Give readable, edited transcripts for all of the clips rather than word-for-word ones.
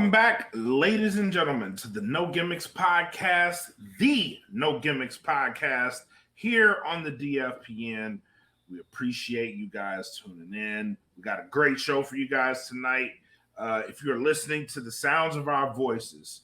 Welcome back, ladies and gentlemen, to the No Gimmicks Podcast, the No Gimmicks Podcast, here on the DFPN. We appreciate you guys tuning in. We got a great show for you guys tonight. If you're listening to the sounds of our voices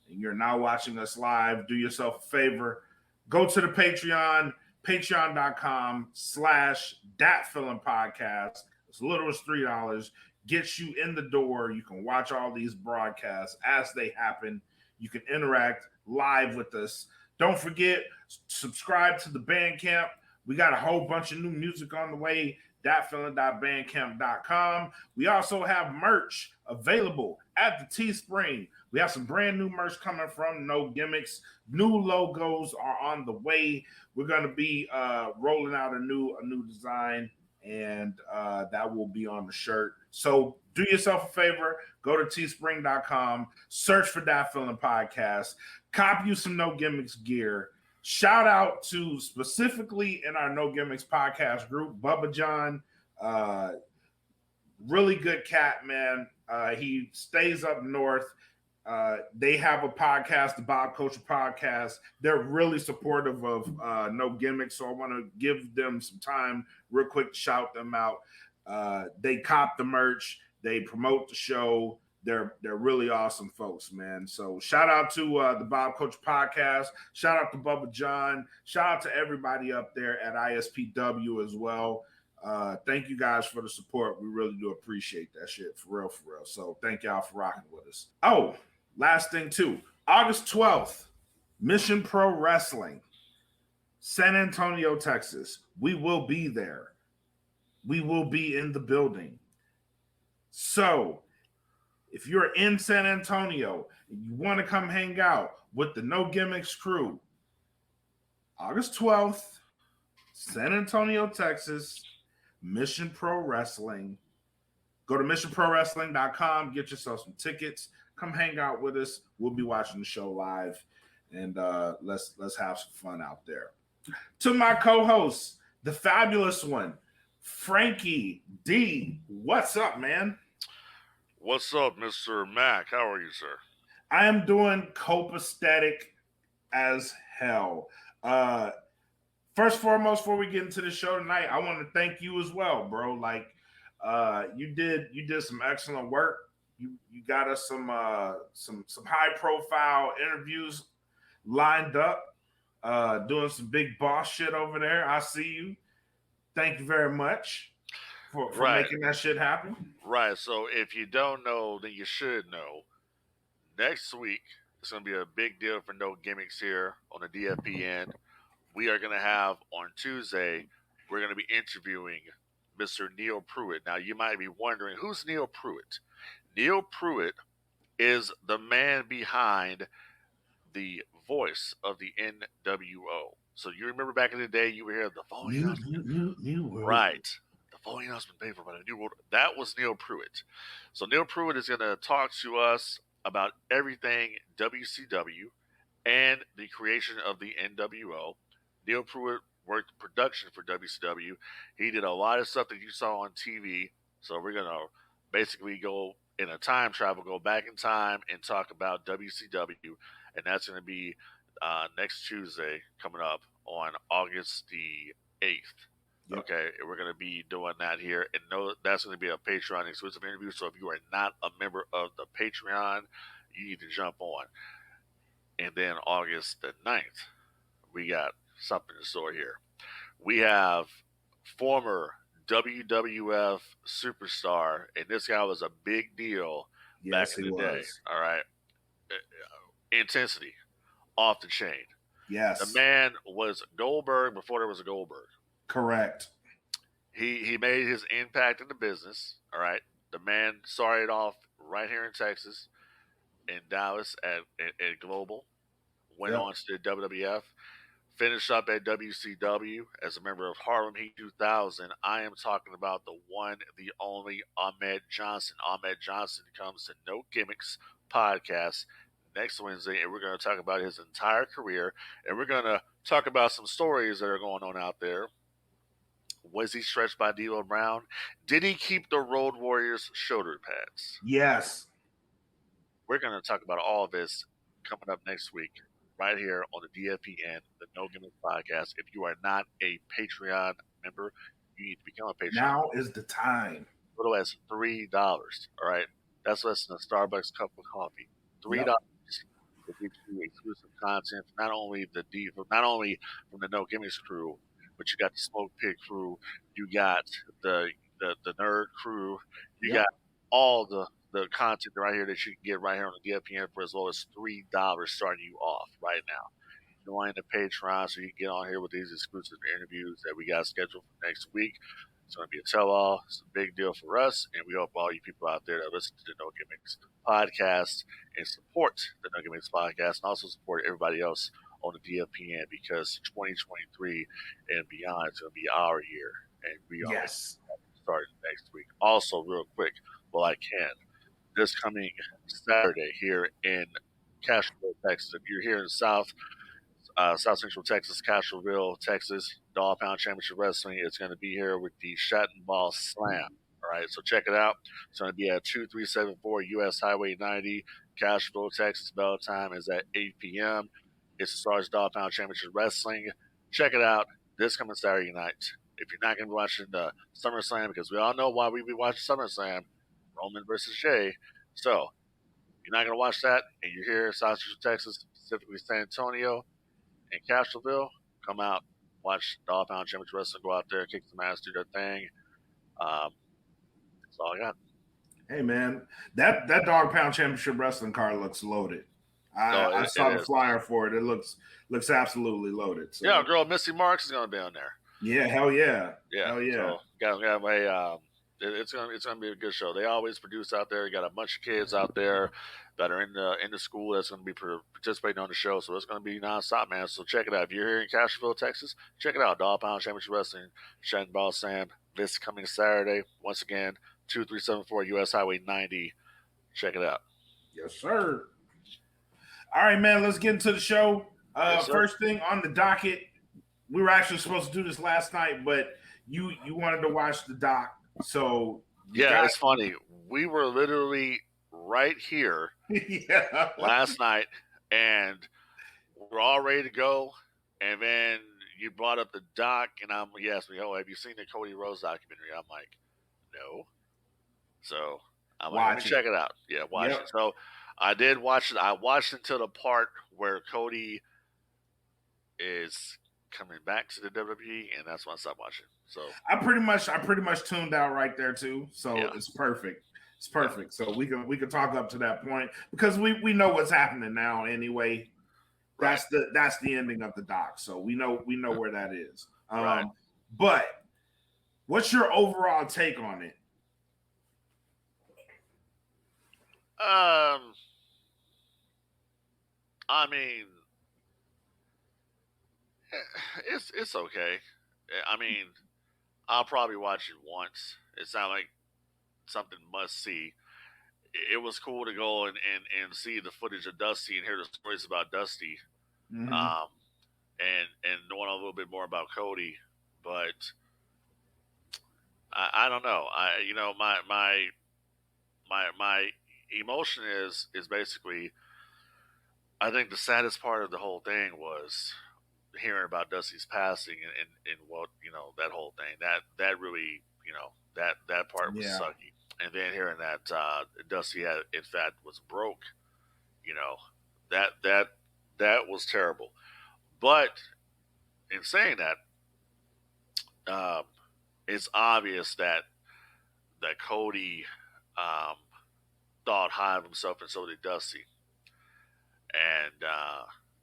and you're now watching us live, do yourself a favor. Go to the Patreon, patreon.com/datfilmpodcast. As little as $3. Gets you in the door. You can watch all these broadcasts as they happen. You can interact live with us. Don't forget, subscribe to the Bandcamp. We got a whole bunch of new music on the way. datfeelin.bandcamp.com. We also have merch available at the Teespring. We have some brand new merch coming from No Gimmicks. New logos are on the way. We're going to be rolling out a new design, and that will be on the shirt. So do yourself a favor, go to teespring.com, search for That Feeling Podcast, cop you some No Gimmicks gear. Shout out to specifically in our No Gimmicks Podcast group, Bubba John, really good cat, man. He stays up north. They have a podcast, the Bob Culture Podcast. They're really supportive of No Gimmicks, so I want to give them some time real quick to shout them out. They cop the merch, they promote the show. They're really awesome folks, man. So shout out to the Bob Culture Podcast. Shout out to Bubba John. Shout out to everybody up there at ISPW as well. Thank you guys for the support. We really do appreciate that shit, for real, for real. So thank y'all for rocking with us. Oh, last thing too, August 12th, Mission Pro Wrestling, San Antonio, Texas. We will be there. We will be in the building. So if you're in San Antonio and you want to come hang out with the No Gimmicks crew, August 12th, San Antonio, Texas, Mission Pro Wrestling. Go to missionprowrestling.com, get yourself some tickets. Come hang out with us. We'll be watching the show live, and let's have some fun out there. To my co-host, the fabulous one, Frankie D. What's up, man? What's up, Mr. Mac? How are you, sir? I am doing copacetic as hell. First and foremost, before we get into the show tonight, I want to thank you as well, bro. Like, you did some excellent work. You got us some high profile interviews lined up. Doing some big boss shit over there. I see you. Thank you very much for making that shit happen. Right. So if you don't know, then you should know. Next week, it's going to be a big deal for No Gimmicks here on the DFPN. We are going to have on Tuesday, we're going to be interviewing Mr. Neil Pruitt. Now, you might be wondering, who's Neil Pruitt? Neil Pruitt is the man behind the voice of the NWO. So you remember back in the day, you would hear the phone announcement. New world. Right. The phone announcement paid for by the New World. That was Neil Pruitt. So Neil Pruitt is going to talk to us about everything WCW and the creation of the NWO. Neil Pruitt worked production for WCW. He did a lot of stuff that you saw on TV. So we're going to basically go in a time travel, go back in time and talk about WCW. And that's going to be next Tuesday coming up on August the 8th. Yep. Okay, we're going to be doing that here. And no, that's going to be a Patreon exclusive interview. So if you are not a member of the Patreon, you need to jump on. And then August the 9th, we got something in store here. We have former WWF superstar, and this guy was a big deal back in the day. All right. Intensity, off the chain. Yes. The man was Goldberg before there was a Goldberg. Correct. He made his impact in the business. All right. The man started off right here in Texas, in Dallas at Global. Went on to the WWF. Finished up at WCW as a member of Harlem Heat 2000. I am talking about the one, the only Ahmed Johnson. Ahmed Johnson comes to No Gimmicks Podcast next Wednesday, and we're going to talk about his entire career, and we're going to talk about some stories that are going on out there. Was he stretched by D'Lo Brown? Did he keep the Road Warriors shoulder pads? Yes. We're going to talk about all of this coming up next week, right here on the DFPN, the No Gimmicks Podcast. If you are not a Patreon member, you need to become a Patreon. Now is the time. Little as $3. All right, that's less than a Starbucks cup of coffee. $3 to get you exclusive content, not only from the No Gimmicks crew, but you got the Smoke Pig crew, you got the Nerd crew, you got all the content right here that you can get right here on the DFPN for as low as $3 starting you off right now. Join the Patreon so you can get on here with these exclusive interviews that we got scheduled for next week. It's going to be a tell-all. It's a big deal for us, and we hope all you people out there that listen to the No Gimmicks Podcast and support the No Gimmicks Podcast and also support everybody else on the DFPN, because 2023 and beyond is going to be our year, and we are starting next week. Also, real quick, while I can, this coming Saturday here in Castroville, Texas. If you're here in the South Central Texas, Castroville, Texas, Dog Pound Championship Wrestling is going to be here with the Shattenball Slam. All right, so check it out. It's going to be at 2374 U.S. Highway 90, Castroville, Texas. Bell time is at 8 p.m. It's the Stars Dog Pound Championship Wrestling. Check it out this coming Saturday night. If you're not going to be watching the SummerSlam, because we all know why we be watching SummerSlam, Roman versus Jay. So, you're not going to watch that, and you're here in South Central Texas, specifically San Antonio and Castroville, come out, watch Dog Pound Championship Wrestling, go out there, kick some ass, do their thing. That's all I got. Hey, man, that Dog Pound Championship Wrestling card looks loaded. I saw the flyer for it. It looks absolutely loaded. So. Yeah, girl Missy Marks is going to be on there. Yeah, hell yeah. Hell yeah. So, it's gonna be a good show. They always produce out there. You got a bunch of kids out there that are in the school that's going to be participating on the show. So it's going to be nonstop, man. So check it out. If you're here in Castroville, Texas, check it out. Dog Pound Championship Wrestling, Shattenball Sam, this coming Saturday. Once again, 2374 U.S. Highway 90. Check it out. Yes, sir. All right, man. Let's get into the show. First thing on the docket. We were actually supposed to do this last night, but you wanted to watch the doc. So it's funny. We were literally right here last night, and we're all ready to go. And then you brought up the doc, and you asked me, "Oh, have you seen the Cody Rhodes documentary?" I'm like, "No." So I'm like, "Let me check it out." Yeah, watch it. So I did watch it. I watched until the part where Cody is coming back to the WWE, and that's when I stopped watching. So I pretty much tuned out right there too. So it's perfect. It's perfect. So we can talk up to that point because we know what's happening now anyway. That's the ending of the doc. So we know where that is. But what's your overall take on it? I mean, it's okay. I mean, I'll probably watch it once. It's not like something must see. It was cool to go and see the footage of Dusty and hear the stories about Dusty, and knowing a little bit more about Cody. But I don't know. My emotion is basically, I think the saddest part of the whole thing was hearing about Dusty's passing and what, that whole thing, that really, that part was sucky. And then hearing that Dusty had, in fact, was broke, that was terrible. But in saying that, it's obvious that Cody thought high of himself, and so did Dusty. And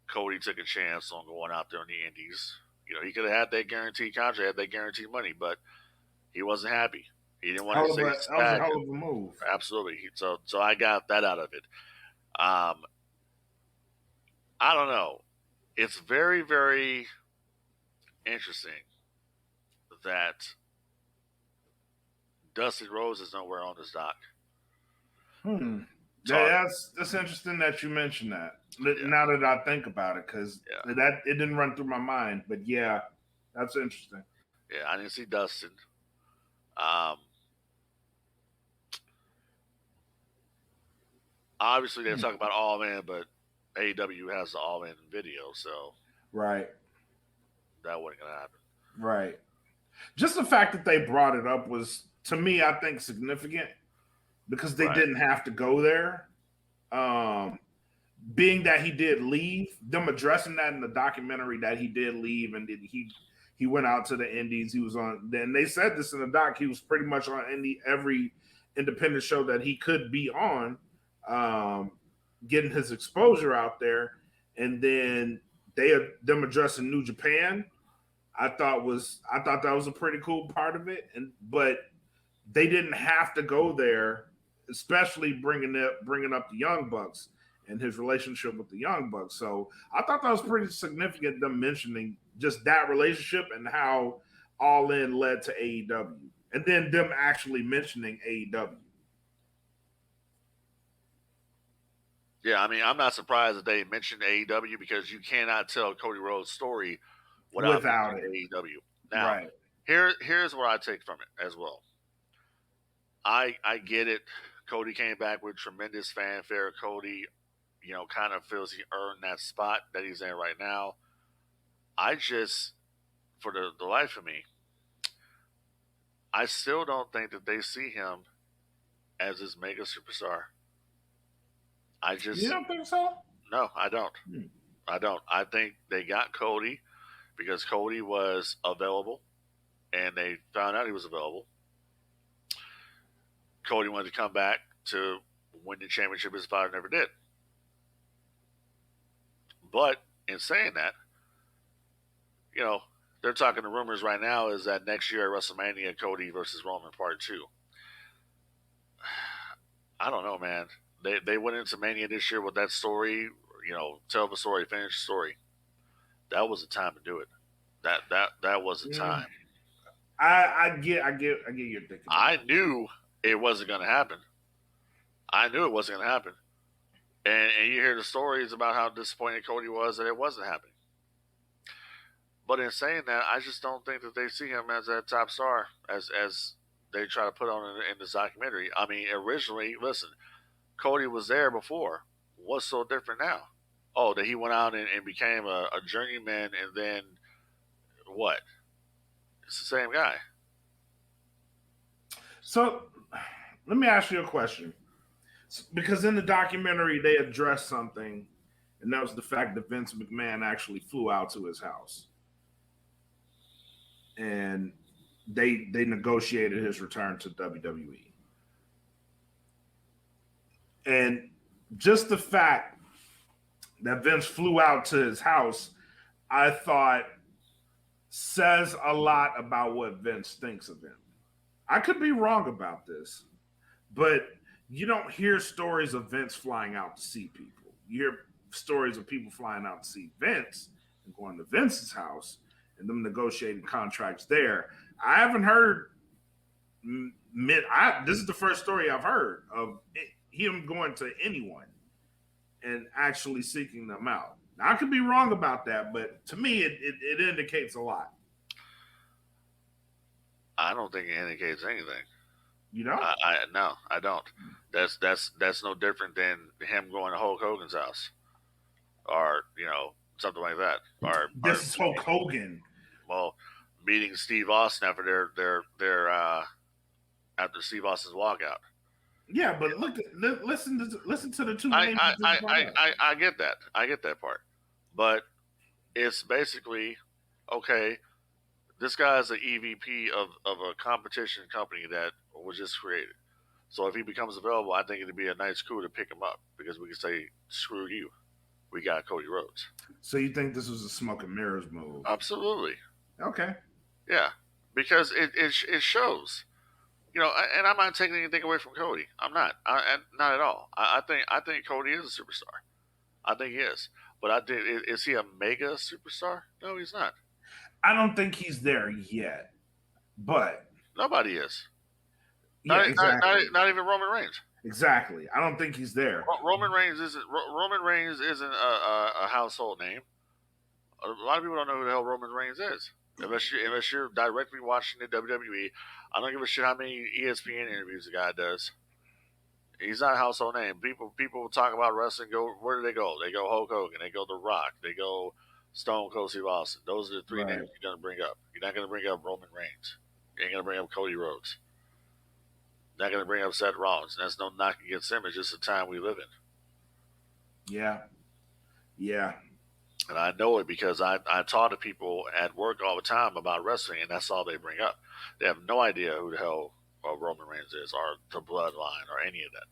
Cody took a chance on going out there in the Indies. He could have had that guaranteed contract, had that guaranteed money, but he wasn't happy. He didn't want to say that was a hell of a move. Absolutely. So I got that out of it. I don't know. It's very, very interesting that Dusty Rhodes is nowhere on this doc. That's interesting that you mentioned that. Now that I think about it, because that it didn't run through my mind, but that's interesting. Yeah, I didn't see Dustin. Obviously, they're talking about All In, but AEW has the All In video, so Right. that wasn't gonna happen. Right. Just the fact that they brought it up was, to me, I think significant because they Right. didn't have to go there. Um, Being that he did leave, them addressing that in the documentary that he did leave and he went out to the indies. He was on. Then they said this in the doc. He was pretty much on every independent show that he could be on, um, getting his exposure out there. And then them addressing New Japan. I thought that was a pretty cool part of it. But they didn't have to go there, especially bringing up the Young Bucks and his relationship with the Young Bucks. So I thought that was pretty significant, them mentioning just that relationship and how All In led to AEW, and then them actually mentioning AEW. Yeah, I mean, I'm not surprised that they mentioned AEW because you cannot tell Cody Rhodes' story without mentioning AEW. Now, Right. here's what I take from it as well. I get it. Cody came back with tremendous fanfare. Cody, kind of feels he earned that spot that he's in right now. I just, for the life of me, I still don't think that they see him as this mega superstar. You don't think so? No, I don't. I don't. I think they got Cody because Cody was available and they found out he was available. Cody wanted to come back to win the championship his father never did. But in saying that, they're talking the rumors right now is that next year at WrestleMania, Cody versus Roman Part 2. I don't know, man. They went into Mania this year with that story, tell the story, finish the story. That was the time to do it. That was the time. I get your thinking. I knew it wasn't going to happen. And you hear the stories about how disappointed Cody was that it wasn't happening. But in saying that, I just don't think that they see him as that top star as they try to put on in this documentary. I mean, originally, listen, Cody was there before. What's so different now? Oh, that he went out and became a journeyman, and then what? It's the same guy. So, let me ask you a question. Because in the documentary, they addressed something, and that was the fact that Vince McMahon actually flew out to his house. And they negotiated his return to WWE. And just the fact that Vince flew out to his house, I thought says a lot about what Vince thinks of him. I could be wrong about this, but you don't hear stories of Vince flying out to see people. You hear stories of people flying out to see Vince and going to Vince's house and them negotiating contracts there. I haven't heard. This is the first story I've heard of him going to anyone and actually seeking them out. Now, I could be wrong about that, but to me, it indicates a lot. I don't think it indicates anything. You know? No, I don't. That's no different than him going to Hulk Hogan's house, or something like that. Or this is Hulk Hogan. Well, meeting Steve Austin after their after Steve Austin's walkout. Yeah, but listen to the two names. I get that. I get that part, but it's basically okay. This guy's an EVP of a competition company that was just created. So if he becomes available, I think it'd be a nice coup to pick him up because we can say, "Screw you, we got Cody Rhodes." So you think this was a smoke and mirrors move? Absolutely. Okay. Yeah, because it shows, and I'm not taking anything away from Cody. I'm not. Not at all. I think Cody is a superstar. I think he is. But I think is he a mega superstar? No, he's not. I don't think he's there yet. But nobody is. Yeah, exactly. Not even Roman Reigns. Exactly. I don't think he's there. Roman Reigns isn't a household name. A lot of people don't know who the hell Roman Reigns is. Unless you're directly watching the WWE, I don't give a shit how many ESPN interviews the guy does. He's not a household name. People talk about wrestling. Go where do they go? They go Hulk Hogan. They go The Rock. They go Stone Cold Steve Austin. Those are the three Right. names you're gonna bring up. You're not gonna bring up Roman Reigns. You ain't gonna bring up Cody Rhodes. You're not gonna bring up Seth Rollins. And that's no knock against him. It's just the time we live in. Yeah. Yeah. And I know it because I talk to people at work all the time about wrestling, and that's all they bring up. They have no idea who the hell Roman Reigns is, or the Bloodline, or any of that.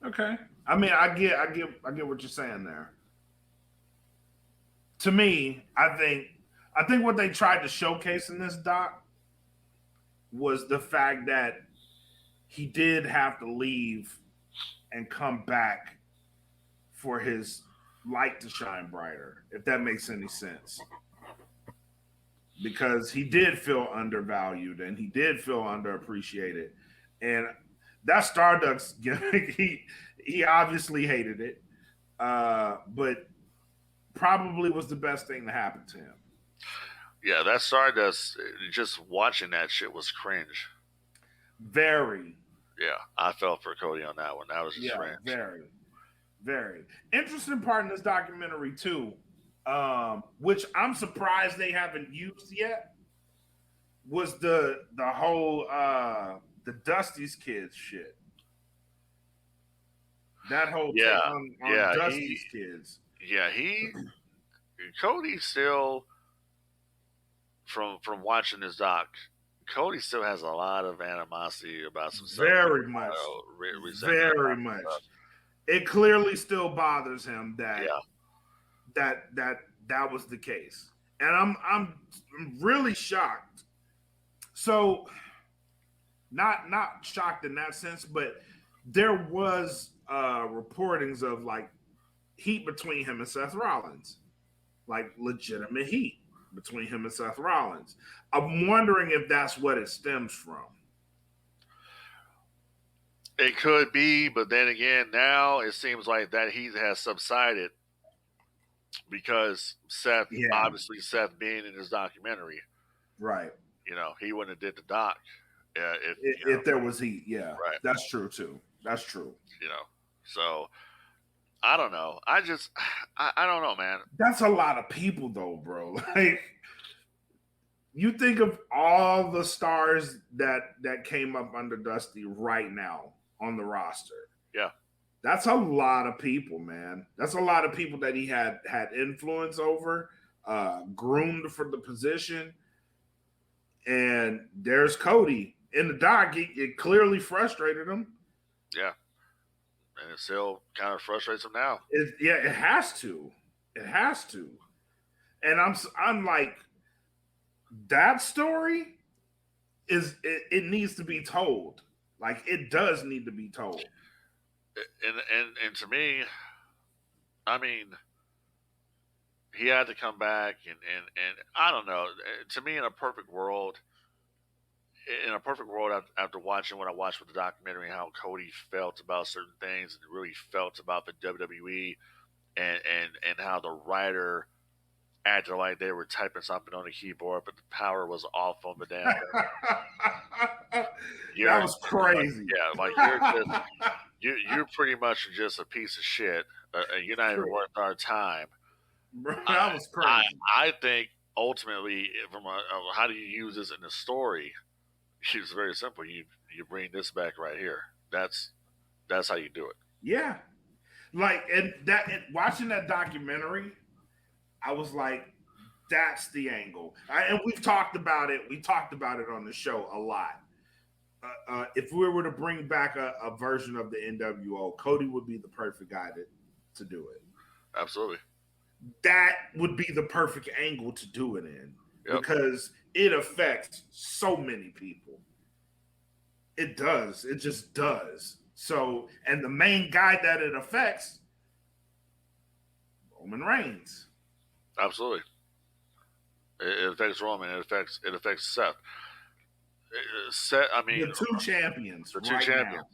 Okay. I mean, I get what you're saying there. To me, I think what they tried to showcase in this doc was the fact that he did have to leave and come back for his light to shine brighter, if that makes any sense. Because he did feel undervalued and he did feel underappreciated. And that Stardust gimmick, he obviously hated it, but probably was the best thing to happen to him. Yeah, that Stardust, just watching that shit was cringe. Very. Yeah, I felt for Cody on that one. That was just cringe. Very, very interesting part in this documentary too, which I'm surprised they haven't used yet, was the whole the Dusty's kids shit. That whole take on Dusty's kids. Yeah, Cody still from watching this doc, Cody still has a lot of animosity about some stuff. Very much. Very much. It clearly still bothers him that that was the case. And I'm really shocked. So not shocked in that sense, but there was reportings of like heat between him and Seth Rollins. Like legitimate heat between him and Seth Rollins. I'm wondering if that's what it stems from. It could be, but then again, now it seems like that heat has subsided because obviously Seth being in his documentary, right? You know, he wouldn't have did the doc if there was heat. Yeah, right. That's true too. That's true. You know, so I don't know. I don't know, man. That's a lot of people, though, bro. Like, you think of all the stars that came up under Dusty right now on the roster. Yeah, that's a lot of people, man. That's a lot of people that he had influence over, groomed for the position. And there's Cody in the doc. It clearly frustrated him. Yeah. And it still kind of frustrates him now. It has to. It has to. And I'm like, that story it needs to be told. Like, it does need to be told. And to me, I mean, he had to come back and I don't know. To me, in a perfect world, after watching what I watched with the documentary, how Cody felt about certain things and really felt about the WWE, and how the writer acted like they were typing something on the keyboard, but the power was off on the damn. That was crazy. Like you're pretty much just a piece of shit. You're not even worth our time. That was crazy. I think ultimately, from how do you use this in the story? It's very simple. You bring this back right here. That's how you do it. Yeah, like watching that documentary, I was like, that's the angle. And we've talked about it. We talked about it on the show a lot. If we were to bring back a version of the NWO, Cody would be the perfect guy to do it. Absolutely. That would be the perfect angle to do it in, because it affects so many people. It does. It just does. So, and the main guy that it affects, Roman Reigns. Absolutely. It affects Roman. It affects Seth. I mean, the two champions. The two champions.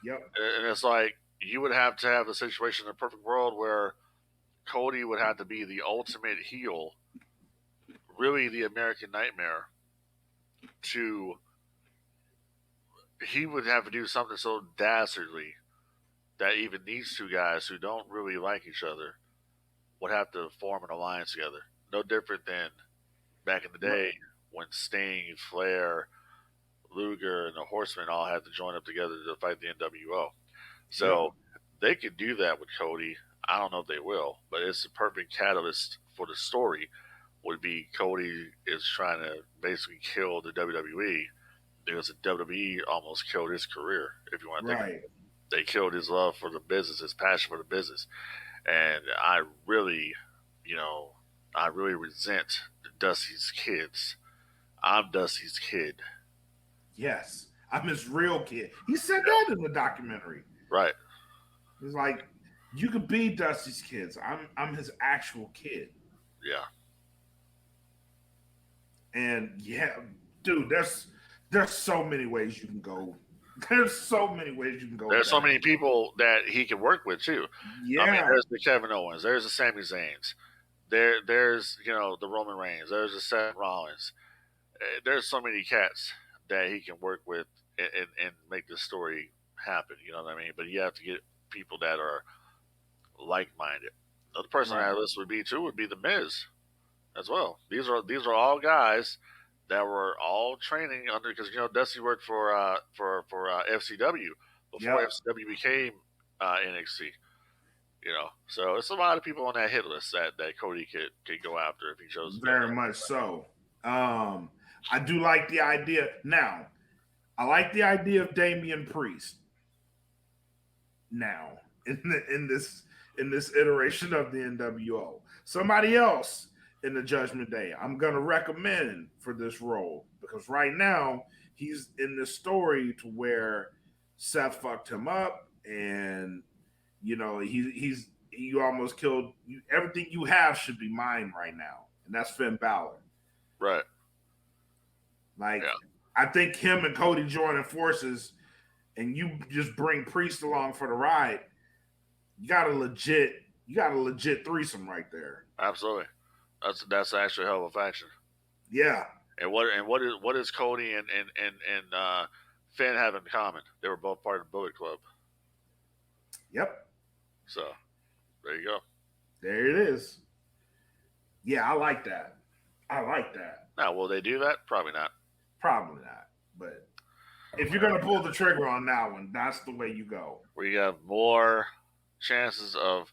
Now. Yep. And it's like you would have to have a situation in a perfect world where Cody would have to be the ultimate heel, really the American Nightmare, to he would have to do something so dastardly that even these two guys who don't really like each other would have to form an alliance together. No different than back in the day when Sting, Flair, Luger, and the Horsemen all had to join up together to fight the NWO. Yep. So they could do that with Cody. I don't know if they will, but it's a perfect catalyst for the story. Would be Cody is trying to basically kill the WWE because the WWE almost killed his career. If you want to think, Right. they killed his love for the business, his passion for the business, and I really, I really resent Dusty's kids. I'm Dusty's kid. Yes. I'm his real kid. He said Yeah. that in the documentary. Right. It's like you could be Dusty's kids. I'm his actual kid. Yeah. And yeah, dude, there's so many ways you can go. There's so many ways you can go with There's so that. many people that he can work with too. I mean, Yeah. there's the Kevin Owens, there's the Sami Zayn's, there's the Roman Reigns, there's the Seth Rollins. There's so many cats that he can work with and make the story happen. You know what I mean? But you have to get people that are like-minded. Another person on Right. that list would be the Miz as well. These are all guys that were all training under because Dusty worked for FCW before Yep. FCW became NXT. So it's a lot of people on that hit list that Cody could go after if he chose to go Very there. much so. I do like the idea. Now, I like the idea of Damian Priest. Now, in this iteration of the NWO, somebody else in the Judgment Day, I'm gonna recommend for this role because right now he's in this story to where Seth fucked him up, and he's you almost killed you. Everything you have should be mine right now, and that's Finn Balor. Right. Like, Yeah. I think him and Cody joining forces, and you just bring Priest along for the ride. You got a legit threesome right there. Absolutely. That's actually a hell of a faction. Yeah. And what is Cody and Finn have in common? They were both part of the Bullet Club. Yep. So there you go. There it is. Yeah, I like that. I like that. Now, will they do that? Probably not. Probably not. But if you're gonna pull the trigger on that one, that's the way you go. We have more chances of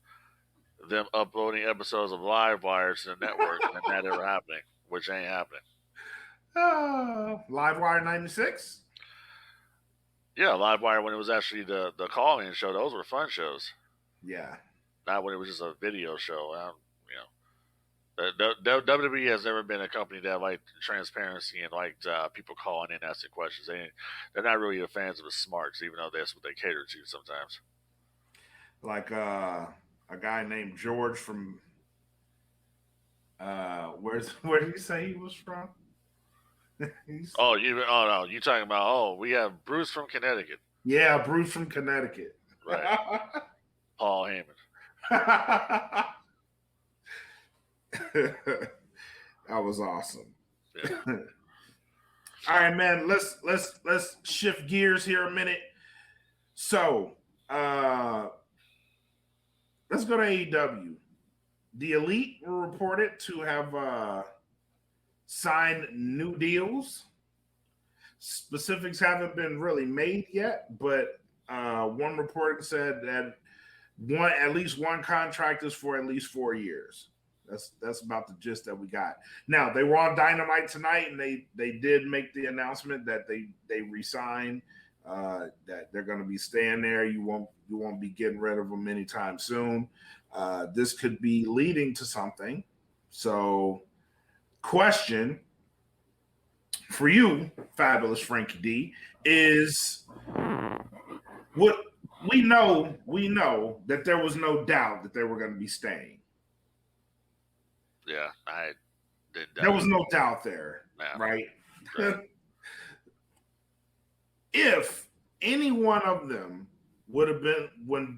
them uploading episodes of Livewire to the network than that ever happening, which ain't happening. Livewire 96. Yeah, Livewire when it was actually the call-in show, those were fun shows. Yeah. Not when it was just a video show. The WWE has never been a company that liked transparency and liked people calling in asking questions. They're not really the fans of the smarts, even though that's what they cater to sometimes. Like a guy named George from where did he say he was from? Oh no, you talking about we have Bruce from Connecticut. Yeah, Bruce from Connecticut. Right. Paul Heyman. That was awesome. Yeah. All right, man. Let's shift gears here a minute. So let's go to AEW. The Elite were reported to have signed new deals. Specifics haven't been really made yet, but one report said that at least one contract is for at least 4 years. That's about the gist that we got. Now they were on Dynamite tonight, and they did make the announcement that they resigned, that they're going to be staying there. You won't be getting rid of them anytime soon. This could be leading to something. So, question for you, fabulous Frankie D, is what we know that there was no doubt that they were going to be staying. Yeah, I did. There was no doubt there, right? If any one of them would have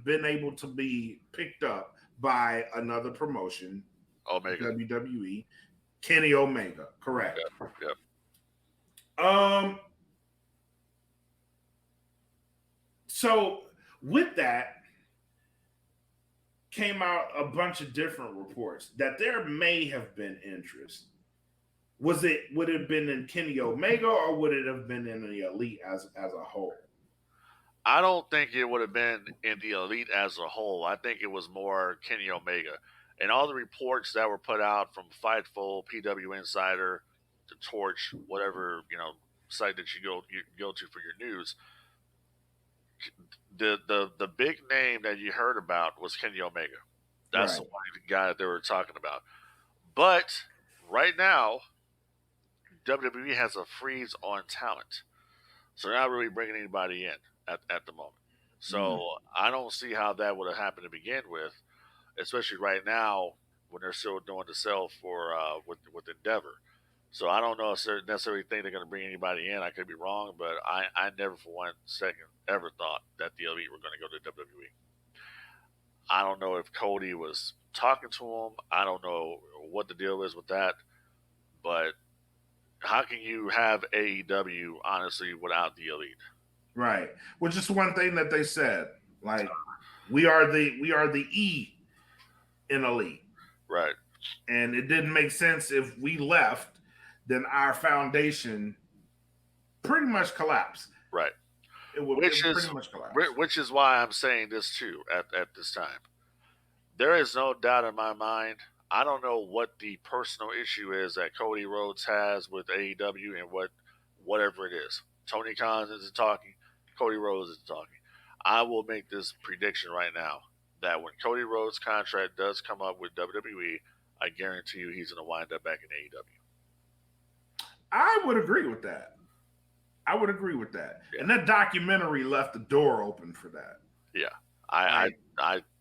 been able to be picked up by another promotion, Omega. WWE, Kenny Omega, correct? Yep. So with that came out a bunch of different reports that there may have been interest. Would it have been in Kenny Omega or would it have been in the Elite as a whole? I don't think it would have been in the Elite as a whole. I think it was more Kenny Omega. And all the reports that were put out from Fightful, PW Insider, to Torch, whatever, site that you go to for your news, the big name that you heard about was Kenny Omega. That's Right. the one guy that they were talking about. But right now, WWE has a freeze on talent. So they're not really bringing anybody in at the moment. So I don't see how that would have happened to begin with, especially right now when they're still doing the sell for with Endeavor. So I don't know if they necessarily think they're going to bring anybody in. I could be wrong, but I never for one second ever thought that the Elite were going to go to WWE. I don't know if Cody was talking to him. I don't know what the deal is with that. But how can you have AEW honestly without the Elite? Right. Which is one thing that they said. Like we are the E in Elite. Right. And it didn't make sense if we left, then our foundation pretty much collapsed. Right. It would pretty much collapse. Which is why I'm saying this too at this time. There is no doubt in my mind. I don't know what the personal issue is that Cody Rhodes has with AEW and whatever it is. Tony Khan isn't talking. Cody Rhodes isn't talking. I will make this prediction right now that when Cody Rhodes' contract does come up with WWE, I guarantee you he's going to wind up back in AEW. I would agree with that. Yeah. And that documentary left the door open for that. Yeah. I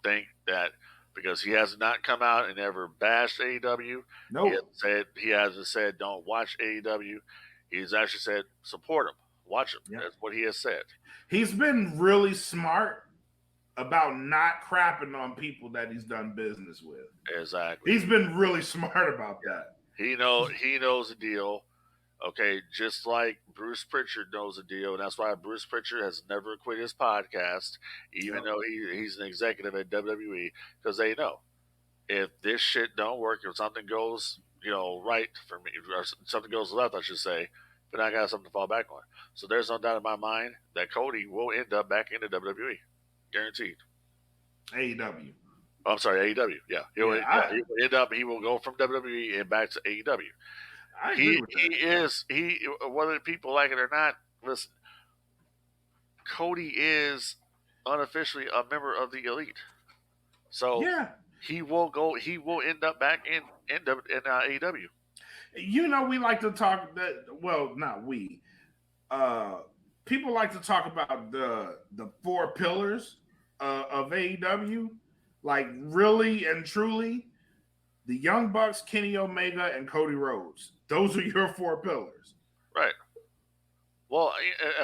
think that because he has not come out and ever bashed AEW. No. He hasn't said don't watch AEW. He's actually said support him. Watch him. Yep. That's what he has said. He's been really smart about not crapping on people that he's done business with. Exactly. He's been really smart about that. He knows the deal. Okay, just like Bruce Pritchard knows the deal, and that's why Bruce Pritchard has never quit his podcast, even though he's an executive at WWE, because they know if this shit don't work, if something goes, right for me, or something goes left, I should say, then I got something to fall back on. So there's no doubt in my mind that Cody will end up back into WWE, guaranteed. AEW. I'm sorry, AEW. Yeah, he will end up. He will go from WWE and back to AEW. I agree with that. He whether people like it or not, listen, Cody is unofficially a member of the Elite. So he will end up back in AEW. We like to talk that, well, not we. People like to talk about the four pillars of AEW. Like really and truly, the Young Bucks, Kenny Omega, and Cody Rhodes. Those are your four pillars. Right. Well,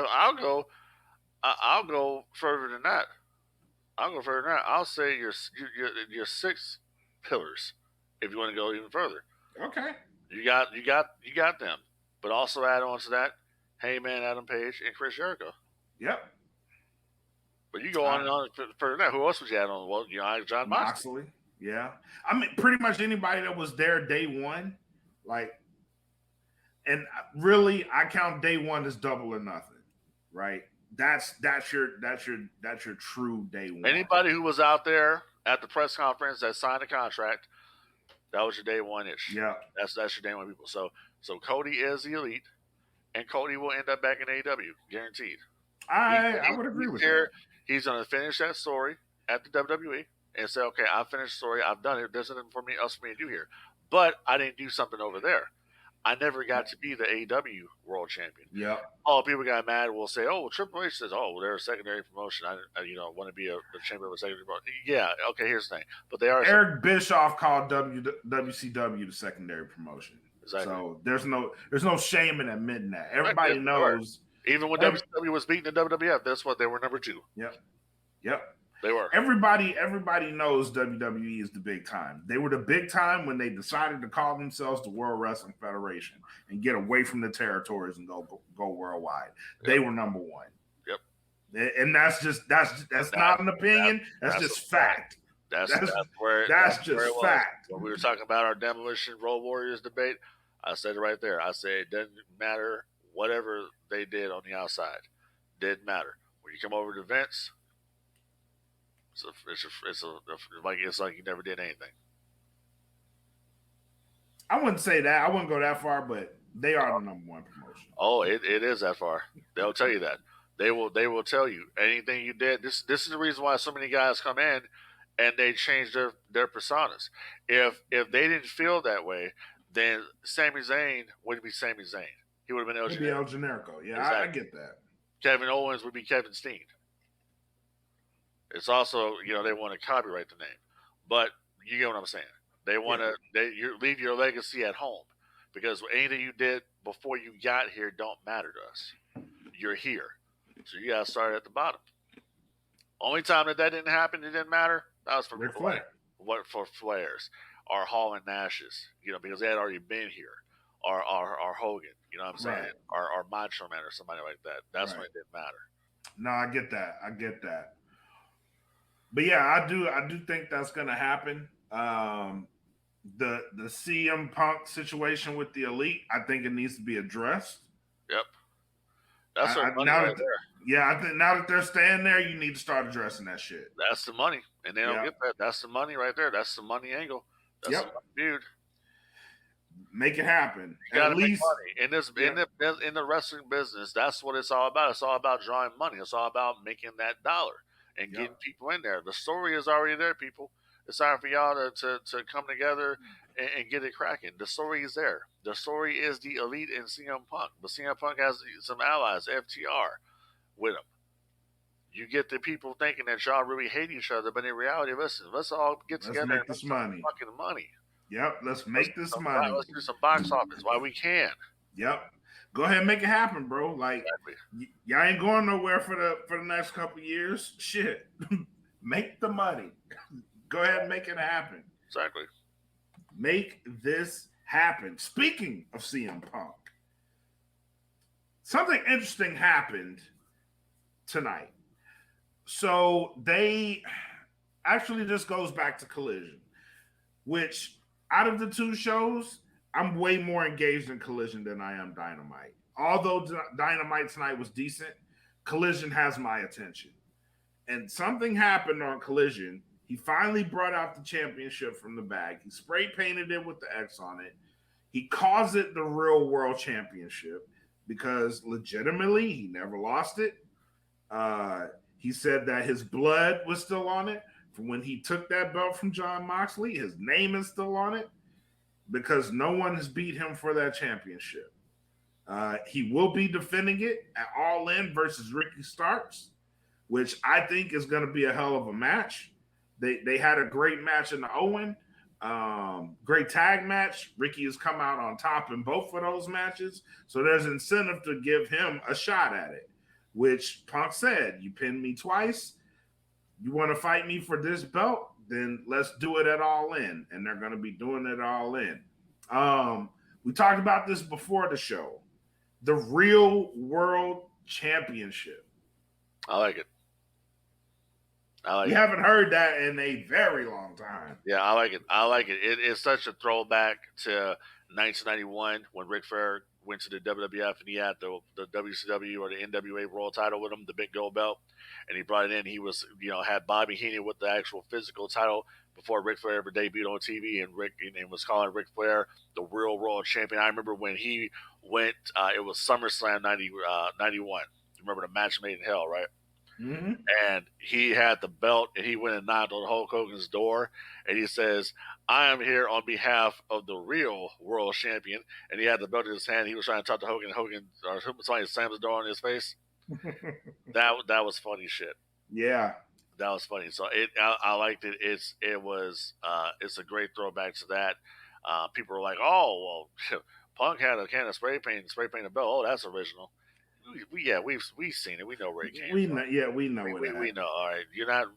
I'll go further than that. I'll say your six pillars, if you want to go even further. Okay. You got them, but also add on to that, Heyman, Adam Page, and Chris Jericho. Yep. But you go on and on further than that. Who else would you add on? Well, John Moxley. Yeah. I mean, pretty much anybody that was there day one, and really, I count day one as double or nothing, right? That's your true day one. Anybody who was out there at the press conference that signed a contract, that was your day one-ish. Yeah. That's your day one people. So Cody is the Elite, and Cody will end up back in AEW, guaranteed. I would agree with that. He's going to finish that story at the WWE and say, okay, I've finished the story. I've done it. There's nothing else for me to do here. But I didn't do something over there. I never got to be the AEW World Champion. Yeah. All people got mad will say, "Oh, well, Triple H says, oh, well, they're a secondary promotion. I want to be the champion of a secondary promotion." Yeah, okay. Here's the thing, but they are. Eric Bischoff called WCW the secondary promotion. Exactly. So there's no shame in admitting that. Everybody knows. Even when WCW was beating the WWF, that's what they were number 2. Yep. They were. Everybody knows WWE is the big time. They were the big time when they decided to call themselves the World Wrestling Federation and get away from the territories and go worldwide. Yep. They were number 1. Yep. And that's not an opinion. That's that's a just fact. fact. That's That's where just it was. fact. When we were talking about our demolition Road Warriors debate, I said it right there. I said it doesn't matter whatever they did on the outside. Didn't matter. When you come over to Vince, it's like you never did anything. I wouldn't say that. I wouldn't go that far, but they are the number one promotion. Oh, it is that far. They'll tell you that. They will tell you anything you did. This is the reason why so many guys come in and they change their personas. If they didn't feel that way, then Sami Zayn wouldn't be Sami Zayn. He would have been El It'd be El Generico. Yeah, Exactly. I get that. Kevin Owens would be Kevin Steen. It's also they want to copyright the name, but you get what I'm saying. They want to you leave your legacy at home because anything you did before you got here don't matter to us. You're here, so you got to start at the bottom. Only time that didn't happen, it didn't matter. That was for Ric Flair. What for Flairs, or Hall and Nash's, because they had already been here, or Hogan, you know what I'm saying, Right. or Macho Man or somebody like that. That's when it didn't matter. No, I get that. But yeah, I do think that's gonna happen. The CM Punk situation with the Elite, I think it needs to be addressed. Yep. That's what money now right there. Yeah, I think now that they're staying there, you need to start addressing that shit. That's the money, and they don't get that. That's the money right there. That's the money angle. That's the money, dude. Make it happen. You gotta make money in the wrestling business. That's what it's all about. It's all about drawing money. It's all about making that dollar and getting people in there. The story is already there, people. It's time for y'all to come together and get it cracking. The story is there. The story is the Elite and CM Punk. But CM Punk has some allies, FTR, with him. You get the people thinking that y'all really hate each other, but in reality, listen, let's all get together and make this money. Fucking money. Yep, let's make this money. Let's do some box office while we can. Yep. Go ahead and make it happen, bro. Like y'all ain't going nowhere for the next couple of years. Shit. Make the money. Go ahead and make it happen. Exactly. Make this happen. Speaking of CM Punk, something interesting happened tonight. So they actually, this goes back to Collision, which out of the two shows, I'm way more engaged in Collision than I am Dynamite. Although Dynamite tonight was decent, Collision has my attention. And something happened on Collision. He finally brought out the championship from the bag. He spray painted it with the X on it. He calls it the Real World Championship because legitimately he never lost it. He said that his blood was still on it from when he took that belt from Jon Moxley. His name is still on it because no one has beat him for that championship. He will be defending it at All In versus Ricky Starks, which I think is going to be a hell of a match. They had a great match in the Owen, great tag match. Ricky has come out on top in both of those matches, so there's incentive to give him a shot at it. Which Punk said, you pinned me twice. You want to fight me for this belt? Then let's do it at All In. And they're going to be doing it All In. We talked about this before the show. The Real World Championship. I like it. You haven't heard that in a very long time. Yeah, I like it. It's such a throwback to 1991 when Ric Flair went to the WWF and he had the WCW or the NWA World title with him, the big gold belt, and he brought it in. He was, had Bobby Heenan with the actual physical title before Ric Flair ever debuted on TV, and was calling Ric Flair the Real World Champion. I remember when he went, it was SummerSlam 91. Remember the match made in hell, right? Mm-hmm. And he had the belt, and he went and knocked on Hulk Hogan's door, and he says, "I am here on behalf of the real world champion." And he had the belt in his hand. He was trying to talk to Hogan. Or somebody slammed the door in his face. That was funny shit. Yeah, that was funny. So I liked it. It's a great throwback to that. People were like, "Oh, well, Punk had a can of spray paint a belt. Oh, that's original." We've seen it. We know where it came from. We know it. We know. All right, you're not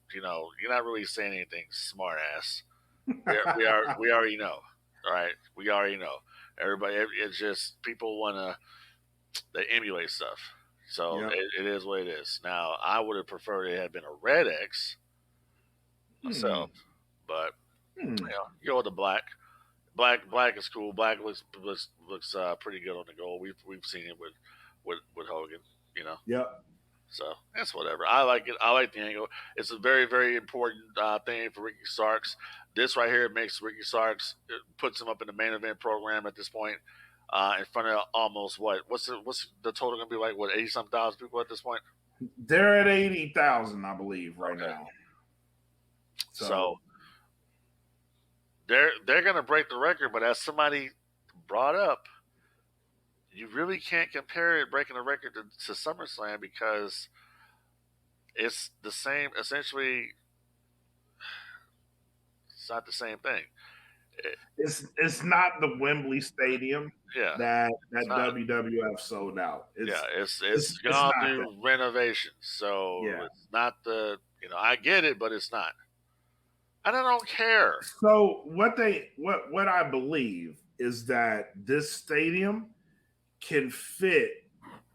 really saying anything, smart ass. We already know. All right, we already know. Everybody, it's just people they emulate stuff. So Yep. it is what it is. Now, I would have preferred it had been a red X Hmm. myself, but Hmm. you go with the black. Black is cool. Black looks pretty good on the goal. We've seen it with Hogan, you know. Yep. So that's whatever. I like it. I like the angle. It's a very very important thing for Ricky Starks. This right here makes Ricky Starks, it puts him up in the main event program at this point. In front of almost what's the total gonna be like? What 80 some thousand people at this point? They're at 80,000, I believe, right Okay, now. so So they're gonna break the record. But as somebody brought up, you really can't compare it breaking the record to SummerSlam because it's the same. Essentially, it's not the same thing. It, it's not the Wembley Stadium yeah, it's that not. WWF sold out. Yeah, it's It's gone not that. through renovations, so Yeah. it's not the I get it, but it's not, and I don't care. So what I believe is that this stadium can fit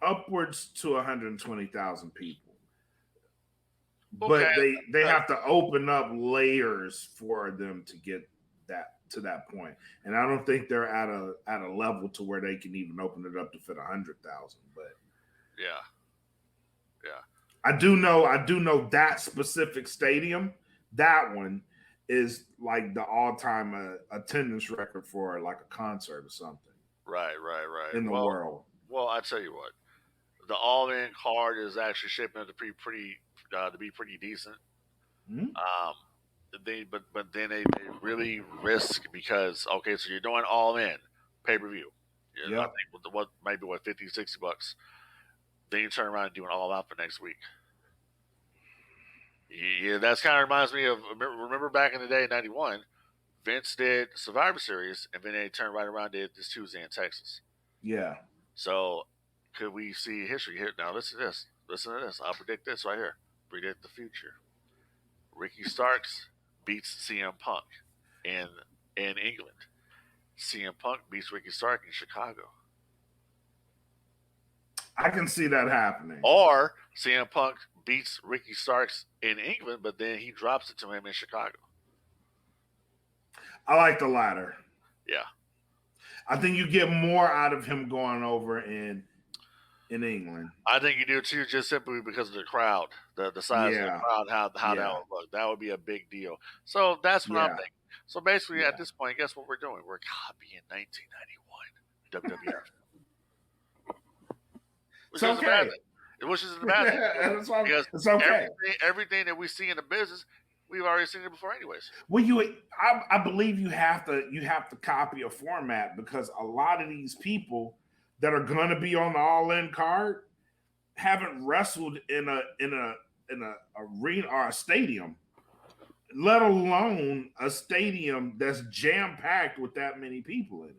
upwards to 120,000 people. Okay, But they uh, have to open up layers for them to get that to that point. And I don't think they're at a level to where they can even open it up to fit 100,000. But yeah, yeah, I do know that specific stadium, that one is like the all time attendance record for like a concert or something right. in the world. Well, I tell you what, the all-in card is actually shaping up to be pretty decent. Mhm. Um, but then they really risk because okay, so you're doing all in pay per view. I Yep. think what maybe what 50, $60. Then you turn around and do an all out for next week. Yeah, that's kind of reminds me of remember back in the day in '91, Vince did Survivor Series, and then they turned right around and did this Tuesday in Texas. Yeah. So could we see history here? Now listen to this. Listen to this. I'll predict this right here. Predict the future. Ricky Starks beats CM Punk in England. CM Punk beats Ricky Stark in Chicago. I can see that happening. Or CM Punk beats Ricky Starks in England, but then he drops it to him in Chicago. I like the latter. Yeah. I think you get more out of him going over in England. I think you do too, just simply because of the crowd, the size of the Yeah. crowd, how that Yeah. would look. That would be a big deal. So that's what I'm Yeah. thinking. So basically, at Yeah. this point, guess what we're doing? We're copying 1991 WWF, which It's is a bad okay. thing. Which is a bad thing because It's okay. everything that we see in the business, we've already seen it before, anyways. Well, I believe you have to copy a format because a lot of these people that are going to be on the All In card haven't wrestled in a arena or a stadium, let alone a stadium that's jam packed with that many people in it.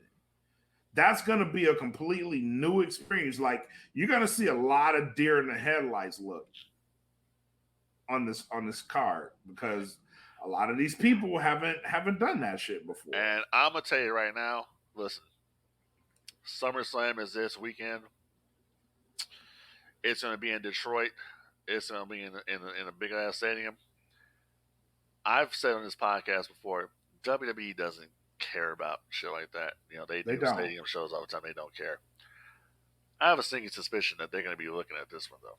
That's going to be a completely new experience. Like you're going to see a lot of deer in the headlights look on this card because a lot of these people haven't done that shit before. And I'm gonna tell you right now, listen, SummerSlam is this weekend. It's gonna be in Detroit. It's gonna be in a big ass stadium. I've said on this podcast before, WWE doesn't care about shit like that. They They do don't. stadium shows all the time. They don't care. I have a sneaking suspicion that they're going to be looking at this one though.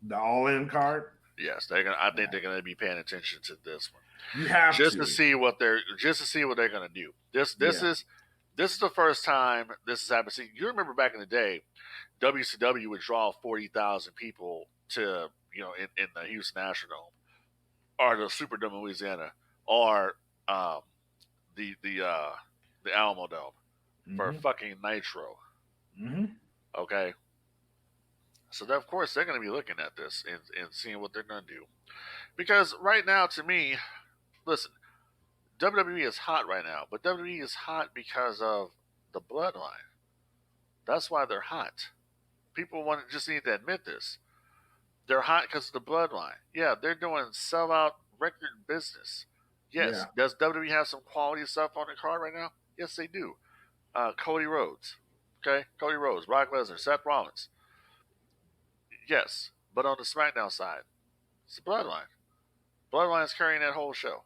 The All In card. Yes, they're going. I think they're going to be paying attention to this one You have just to to see what they're going to do. This is the first time this has happened. See, you remember back in the day, WCW would draw 40,000 people to in the Houston Astrodome or the Superdome in Louisiana or the Alamo Dome for fucking Nitro. Mm-hmm. Okay, so of course they're going to be looking at this and seeing what they're going to do because right now, to me, listen, WWE is hot right now, but WWE is hot because of the bloodline. That's why they're hot. People just need to admit this. They're hot because of the bloodline. Yeah, they're doing sellout record business. Yes. Yeah. Does WWE have some quality stuff on the card right now? Yes, they do. Cody Rhodes. Okay? Cody Rhodes, Brock Lesnar, Seth Rollins. Yes, but on the SmackDown side, it's the Bloodline. Bloodline's carrying that whole show.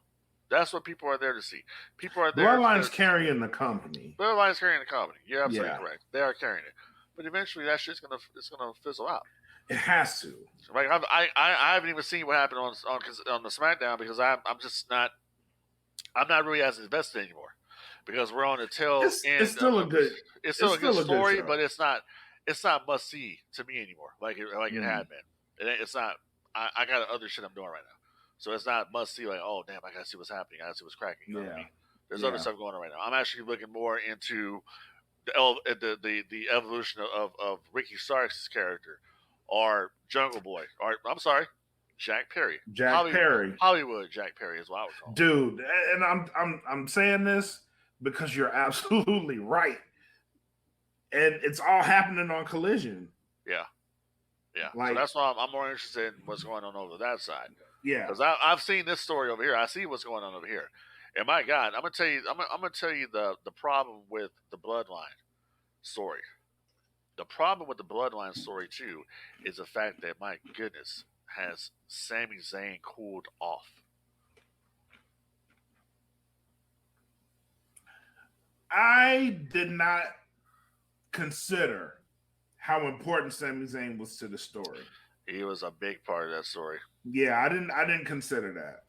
That's what people are there to see. People are there Bloodline's to. carrying the company. Bloodline's carrying the company. You're absolutely Yeah, correct. They are carrying it, but eventually that shit's gonna fizzle out. it has to. Like I haven't even seen what happened on the SmackDown because I'm just not I'm not really as invested anymore because we're on the tail It's end still a of good. it's still It's a good still a good story, show. but it's not must see to me anymore like it had been. It's not. I got other shit I'm doing right now, so it's not must see. Like, oh damn, I gotta see what's happening. I gotta see what's cracking. You know what I Yeah, mean? There's other yeah. stuff going on right now. I'm actually looking more into the evolution of Ricky Starks' character, or Jungle Boy, or I'm sorry, Jack Perry, Jack Perry, Hollywood Jack Perry is what I would call him. dude. And I'm saying this because you're absolutely right, and it's all happening on Collision. Yeah, yeah. So Like, that's why I'm more interested in what's going on over that side yeah, because I've seen this story over here. I see what's going on over here, and my God, I'm gonna tell you, I'm gonna tell you the problem with the Bloodline story. The problem with the Bloodline story too is the fact that my goodness has Sami Zayn cooled off. I did not consider how important Sami Zayn was to the story. He was a big part of that story. Yeah, I didn't consider that.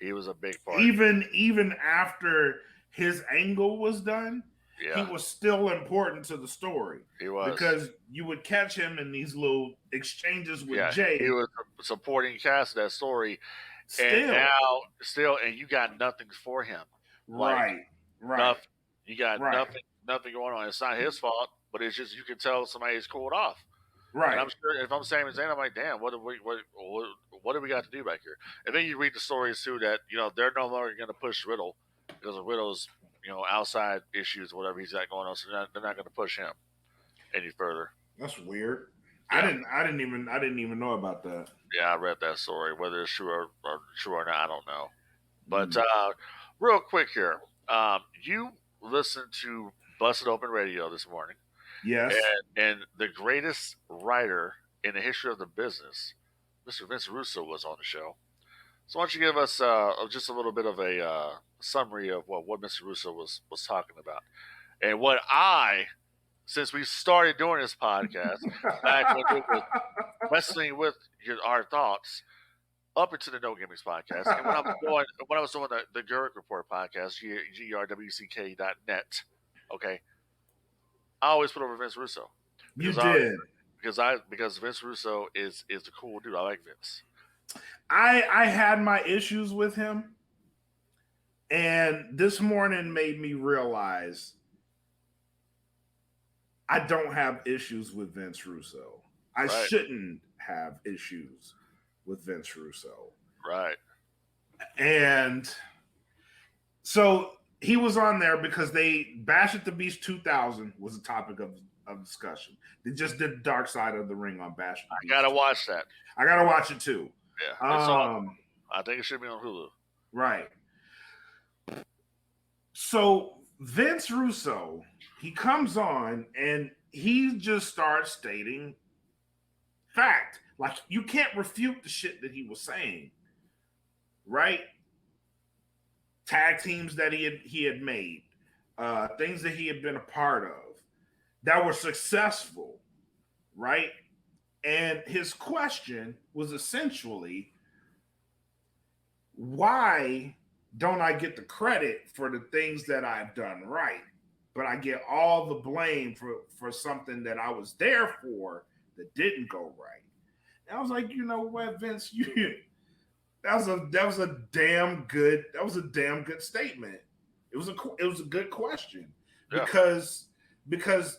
He was a big part. Even after his angle was done, he Yeah, was still important to the story he was. because you would catch him in these little exchanges with Jay. He was a supporting cast of that story, and Still, still, and you got nothing for him. Like right, right, nothing. You got right, nothing going on. It's not his fault, but it's just you can tell somebody's cooled off. And right. I'm sure if I'm Sami Zayn, I'm like, damn, what do we got to do back here? And then you read the stories too that they're no longer going to push Riddle because of Riddle's outside issues, or whatever he's got going on. So they're not going to push him any further. That's weird. Yeah. I didn't even know about that. Yeah, I read that story. Whether it's true or not, I don't know. But real quick here, you listened to Busted Open Radio this morning. Yes. And the greatest writer in the history of the business, Mr. Vince Russo, was on the show. So why don't you give us just a little bit of a summary of what Mr. Russo was talking about, and what since we started doing this podcast back when it was wrestling with our thoughts, up into the No Gimmicks podcast, and when I was doing the Gurk Report podcast, grwck.net, okay, I always put over Vince Russo. You did. Because Vince Russo is the cool dude. I like Vince. I had my issues with him, and this morning made me realize I don't have issues with Vince Russo. I shouldn't have issues with Vince Russo. Right. And so he was on there because Bash at the Beach 2000 was a topic of discussion. They just did Dark Side of the Ring on Bash at the Beach. I gotta watch that. I gotta watch it too. Yeah. I think it should be on Hulu. Right. So Vince Russo, he comes on and he just starts stating fact. Like, you can't refute the shit that he was saying. Right? Tag teams that he had made, things that he had been a part of that were successful, right? And his question was essentially, why don't I get the credit for the things that I've done right, but I get all the blame for something that I was there for that didn't go right? And I was like, you know what, Vince, that was a damn good statement. It was a good question. Yeah. Because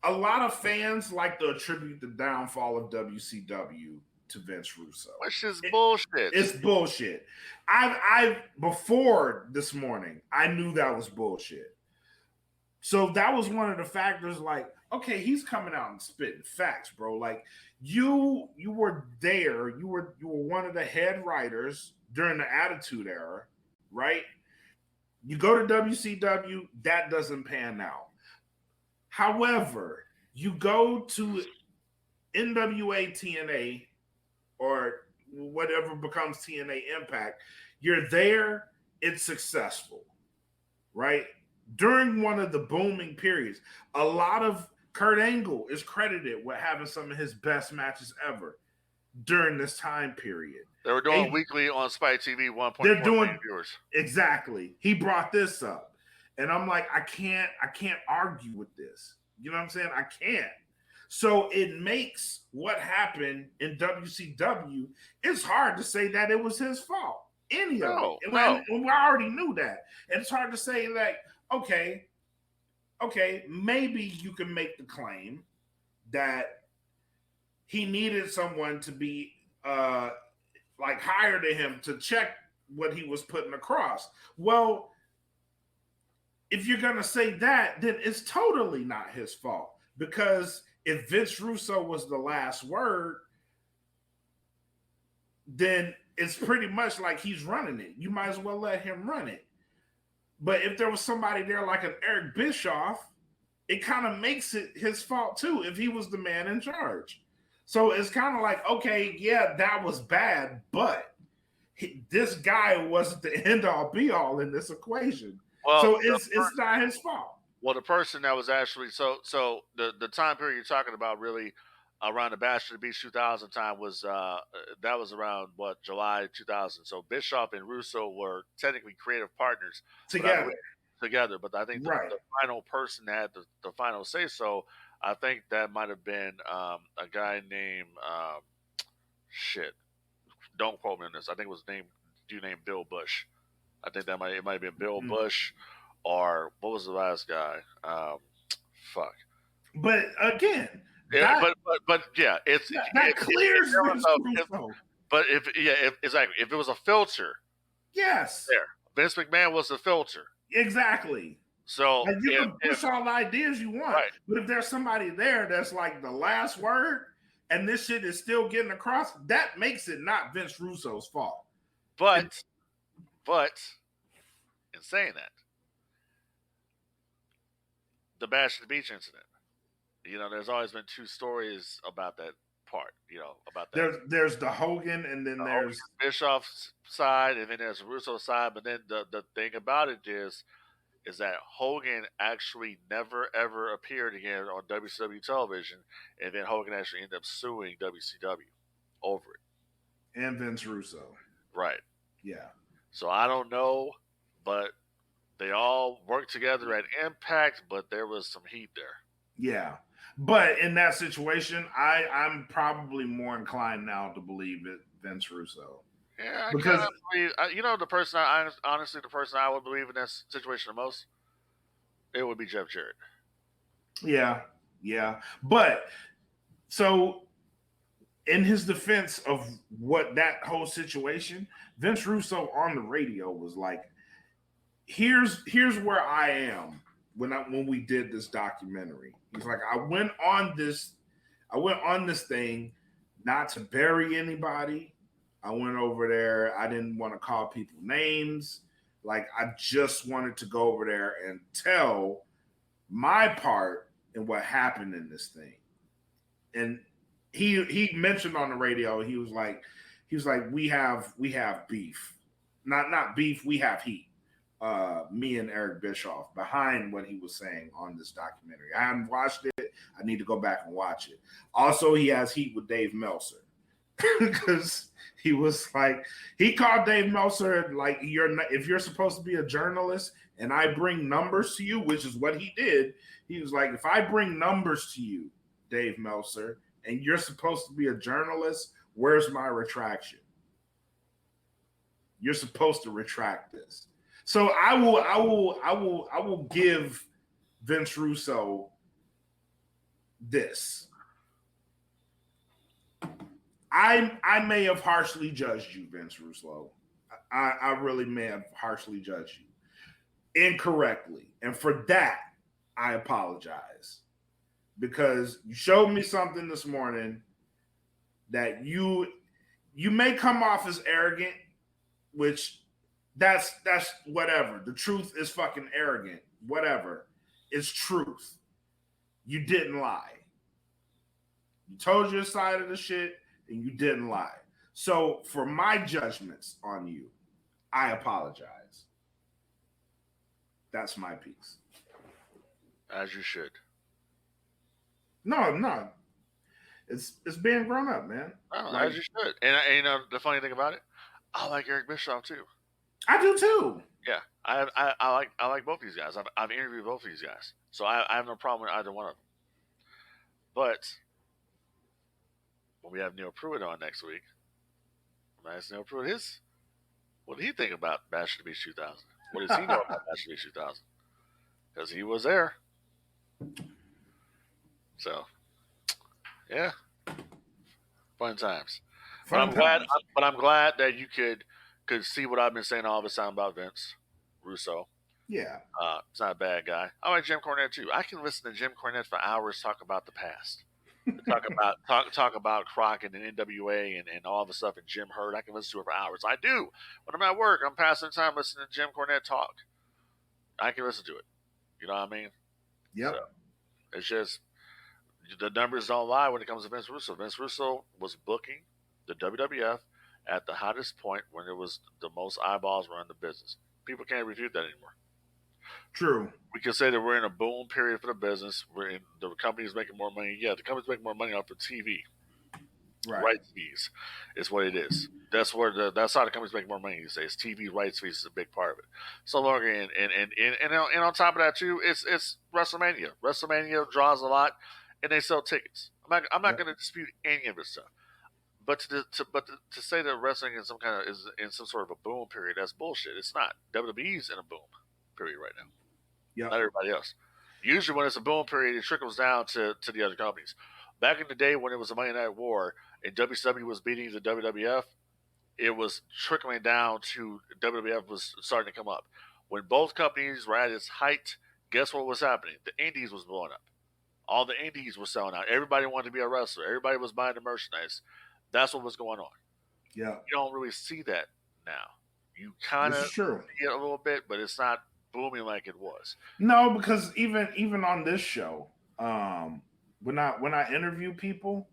a lot of fans like to attribute the downfall of WCW to Vince Russo. Which is bullshit. It's bullshit. I before this morning, I knew that was bullshit. So that was one of the factors. Like, okay, he's coming out and spitting facts, bro. Like, you were there. You were one of the head writers during the Attitude Era, right? You go to WCW, that doesn't pan out. However, you go to NWA TNA or whatever becomes TNA Impact, you're there, it's successful, right? During one of the booming periods, a lot of Kurt Angle is credited with having some of his best matches ever during this time period. They were doing weekly on Spike TV, 1.4 they're doing million viewers. Exactly. He brought this up. And I'm like, I can't argue with this. You know what I'm saying? I can't. So it makes what happened in WCW, it's hard to say that it was his fault. Any of it. And we already knew that. And it's hard to say like, okay, maybe you can make the claim that he needed someone to be like higher to him to check what he was putting across. Well, if you're going to say that, then it's totally not his fault. Because if Vince Russo was the last word, then it's pretty much like he's running it. You might as well let him run it. But if there was somebody there like an Eric Bischoff, it kind of makes it his fault too, if he was the man in charge. So it's kind of like, okay, yeah, that was bad, but this guy wasn't the end all be all in this equation. Well, so it's not his fault. Well, the person that was actually so the time period you're talking about really around the Bash of the Beach 2000 time was that was around July 2000. So Bischoff and Russo were technically creative partners together, but I think the final person that had the final say so. I think that might have been a guy named don't quote me on this. I think it was named Bill Bush. I think it might have been Bill Bush, or what was the last guy? Fuck. But again, but yeah, that clears But if it was a filter, yes, there Vince McMahon was the filter, exactly. So and you can push all the ideas you want, but if there's somebody there that's like the last word, and this shit is still getting across, that makes it not Vince Russo's fault. But in saying that, the Bash at the Beach incident, there's always been two stories about that part. About that. There's the Hogan, and then there's Bischoff's side, and then there's the Russo side. But then the thing about it is that Hogan actually never ever appeared again on WCW television, and then Hogan actually ended up suing WCW over it. And Vince Russo. Right. Yeah. So I don't know, but they all worked together at Impact, but there was some heat there. Yeah. But in that situation, I'm probably more inclined now to believe it Vince Russo. Yeah, because the person honestly, the person I would believe in that situation the most, it would be Jeff Jarrett. Yeah. But so in his defense of what that whole situation, Vince Russo on the radio was like, here's where I am when we did this documentary. He's like, I went on this thing not to bury anybody. I went over there. I didn't want to call people names. Like, I just wanted to go over there and tell my part in what happened in this thing. And he mentioned on the radio, he was like, we have beef. Not beef, we have heat. Me and Eric Bischoff behind what he was saying on this documentary. I haven't watched it. I need to go back and watch it. Also, he has heat with Dave Meltzer because he was like, he called Dave Meltzer like, if you're supposed to be a journalist and I bring numbers to you, which is what he did. He was like, if I bring numbers to you, Dave Meltzer, and you're supposed to be a journalist, where's my retraction? You're supposed to retract this. So I will give Vince Russo this. I may have harshly judged you, Vince Russo. I really may have harshly judged you incorrectly. And for that, I apologize. Because you showed me something this morning that you may come off as arrogant, which that's whatever. The truth is fucking arrogant. Whatever. It's truth. You didn't lie. You told your side of the shit, and you didn't lie. So for my judgments on you, I apologize. That's my piece. As you should. No. It's being grown up, man. Oh, Like as you should. And you know the funny thing about it, I like Eric Bischoff too. I do too. Yeah, I like both these guys. I've interviewed both these guys, so I have no problem with either one of them. But when we have Neil Pruitt on next week, I'm asking Neil Pruitt what did he think about Bash of the Beach 2000? What does he know about Bash of the Beach 2000? Because he was there. So, yeah, fun times. Fun times. But I'm glad that you could see what I've been saying all the time about Vince Russo. Yeah. It's not a bad guy. I like Jim Cornette too. I can listen to Jim Cornette for hours talk about the past. talk about Crockett and NWA and all the stuff and Jim Hurd. I can listen to it for hours. I do. When I'm at work, I'm passing time listening to Jim Cornette talk. I can listen to it. You know what I mean? Yep. So, it's just the numbers don't lie when it comes to Vince Russo. Vince Russo was booking the WWF at the hottest point when it was the most eyeballs were in the business. People can't refute that anymore. True. We can say that we're in a boom period for the business. The company's making more money. Yeah, the company's making more money off of TV. Rights fees is what it is. That's how the company's making more money these days. TV rights fees is a big part of it. So longer and on top of that too, it's WrestleMania. WrestleMania draws a lot, and they sell tickets. I'm not going to dispute any of this stuff. But to say that wrestling is in some sort of a boom period, that's bullshit. It's not. WWE's in a boom period right now. Yeah. Not everybody else. Usually when it's a boom period, it trickles down to the other companies. Back in the day when it was a Monday Night War and WCW was beating the WWF, it was trickling down to WWF was starting to come up. When both companies were at its height, guess what was happening? The indies was blowing up. All the indies were selling out. Everybody wanted to be a wrestler. Everybody was buying the merchandise. That's what was going on. Yeah. You don't really see that now. You kind of see it a little bit, but it's not booming like it was. No, because even on this show, when I interview people,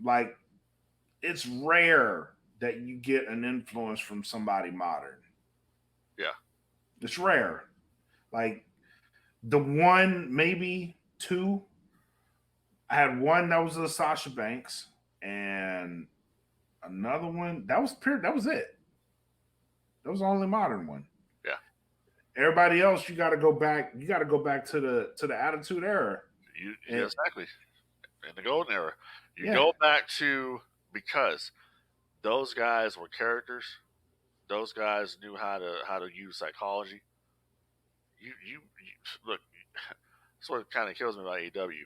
like it's rare that you get an influence from somebody modern. Yeah. It's rare. Like the one, maybe two. I had one that was a Sasha Banks and another one that was it. That was the only modern one. Yeah. Everybody else, you got to go back. You got to go back to the Attitude Era. Exactly. In the golden era, you go back to because those guys were characters. Those guys knew how to use psychology. You look. That's what kind of kills me about AEW.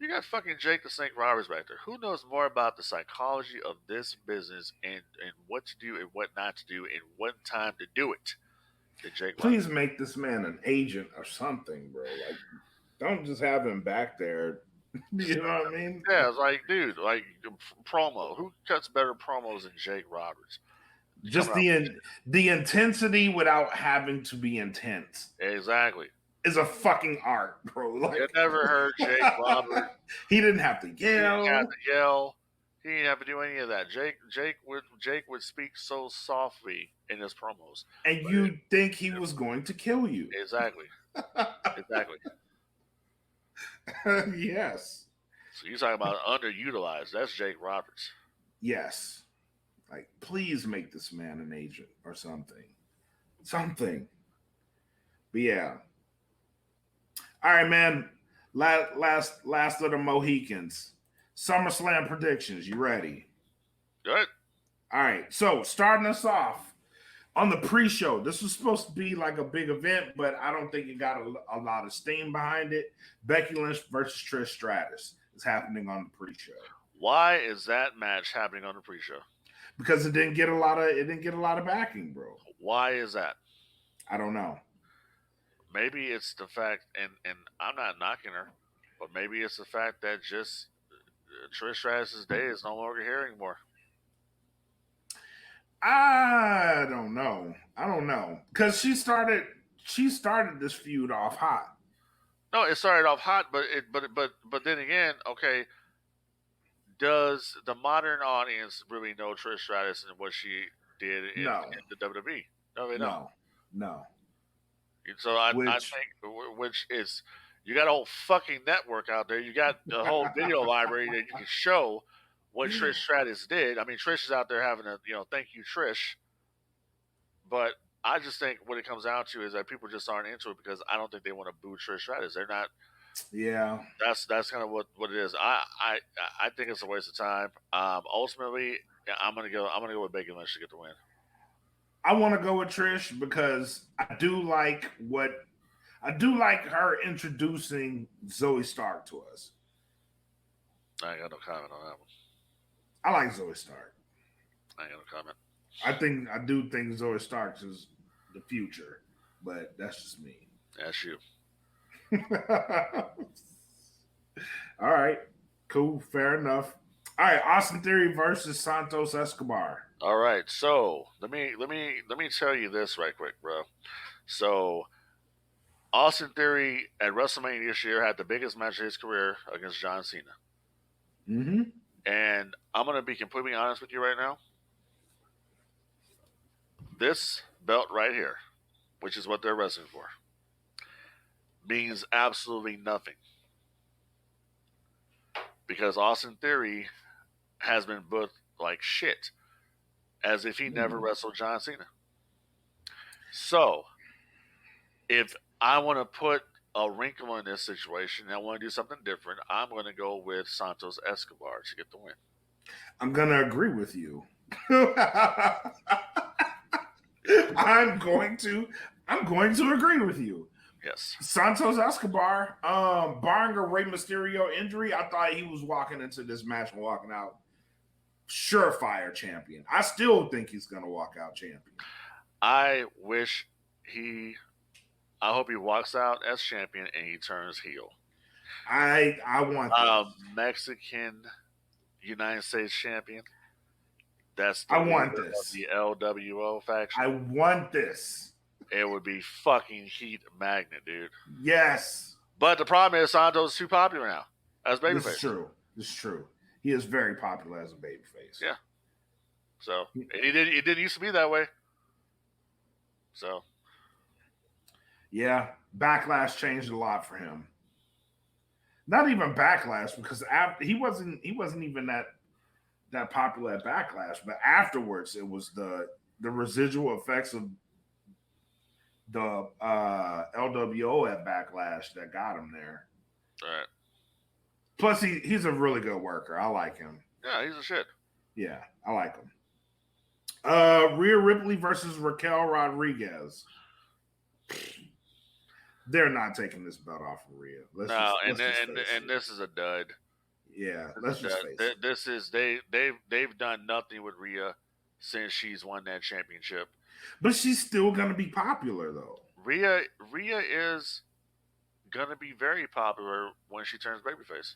You got fucking Jake the Snake Roberts back there. Who knows more about the psychology of this business and what to do and what not to do and what time to do it than Jake Please Roberts? make this man an agent or something, bro. Like, don't just have him back there. You know what I mean? Yeah, it's like, dude, like promo. Who cuts better promos than Jake Roberts? Just the intensity without having to be intense. Exactly. Is a fucking art, bro. Like, you never heard Jake Roberts. He didn't have to yell. He didn't have to yell. He didn't have to do any of that. Jake would speak so softly in his promos. And you think he was going to kill you. Exactly. Exactly. Yes. So you're talking about underutilized. That's Jake Roberts. Yes. Like, please make this man an agent or something. Something. But yeah. All right, man. Last of the Mohicans. SummerSlam predictions. You ready? Good. All right. So starting us off on the pre-show. This was supposed to be like a big event, but I don't think it got a lot of steam behind it. Becky Lynch versus Trish Stratus is happening on the pre-show. Why is that match happening on the pre-show? Because it didn't get a lot of backing, bro. Why is that? I don't know. Maybe it's the fact, and I'm not knocking her, but maybe it's the fact that just Trish Stratus' day is no longer here anymore. I don't know. Because she started this feud off hot. No, it started off hot, but then again, okay, does the modern audience really know Trish Stratus and what she did in No, the WWE? No, they don't. no. And so I Which think, which is, you got a whole fucking network out there. You got the whole video library that you can show what Trish Stratus did. I mean, Trish is out there having a, thank you, Trish. But I just think what it comes down to is that people just aren't into it because I don't think they want to boo Trish Stratus. They're not. yeah. That's kind of what it is. I think it's a waste of time. Ultimately, yeah, I'm gonna go with Becky Lynch to get the win. I want to go with Trish because I do like her introducing Zoe Stark to us. I ain't got no comment on that one. I like Zoe Stark. I ain't got no comment. I do think Zoe Stark is the future, but that's just me. That's you. All right, cool, fair enough. All right, Austin Theory versus Santos Escobar. All right, so let me tell you this right quick, bro. So Austin Theory at WrestleMania this year had the biggest match of his career against John Cena. Mm-hmm. And I'm gonna be completely honest with you right now. This belt right here, which is what they're wrestling for, means absolutely nothing. Because Austin Theory has been booked like shit, as if he never wrestled John Cena. So, if I want to put a wrinkle in this situation and I want to do something different, I'm going to go with Santos Escobar to get the win. I'm going to agree with you. I'm going to agree with you. Yes. Santos Escobar, barring a Rey Mysterio injury, I thought he was walking into this match and walking out surefire champion. I still think he's going to walk out champion. I hope he walks out as champion and he turns heel. I want Mexican United States champion. That's I want this. The LWO faction. I want this. It would be fucking heat magnet, dude. Yes. But the problem is Santos is too popular now as babyface. This is true. This is true. He is very popular as a babyface. Yeah. So it didn't used to be that way. So. Yeah, Backlash changed a lot for him. Not even Backlash, because he wasn't even that popular at Backlash, but afterwards it was the residual effects of the LWO at Backlash that got him there. All right. Plus, he's a really good worker. I like him. Yeah, he's a shit. Yeah, I like him. Rhea Ripley versus Raquel Rodriguez. They're not taking this belt off of Rhea. And this is a dud. Yeah, let's just face it. This is they've done nothing with Rhea since she's won that championship. But she's still gonna be popular though. Rhea is gonna be very popular when she turns babyface.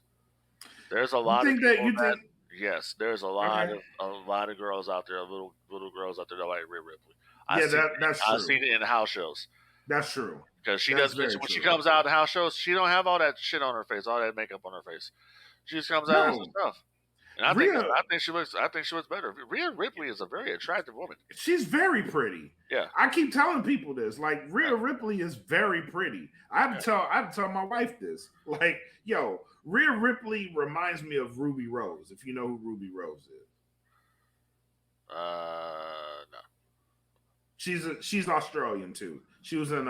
There's a lot of people yes, there's a lot of girls out there, little girls out there that like Rhea Ripley. That's true. I've seen it in house shows. That's true. Because she doesn't when she comes out in house shows, she don't have all that shit on her face, all that makeup on her face. She just comes out as stuff. And I think she looks better. Rhea Ripley is a very attractive woman. She's very pretty. Yeah. I keep telling people this. Like Rhea Ripley is very pretty. I have to tell my wife this. Like, yo, Rhea Ripley reminds me of Ruby Rose, if you know who Ruby Rose is. No. She's Australian too. She was in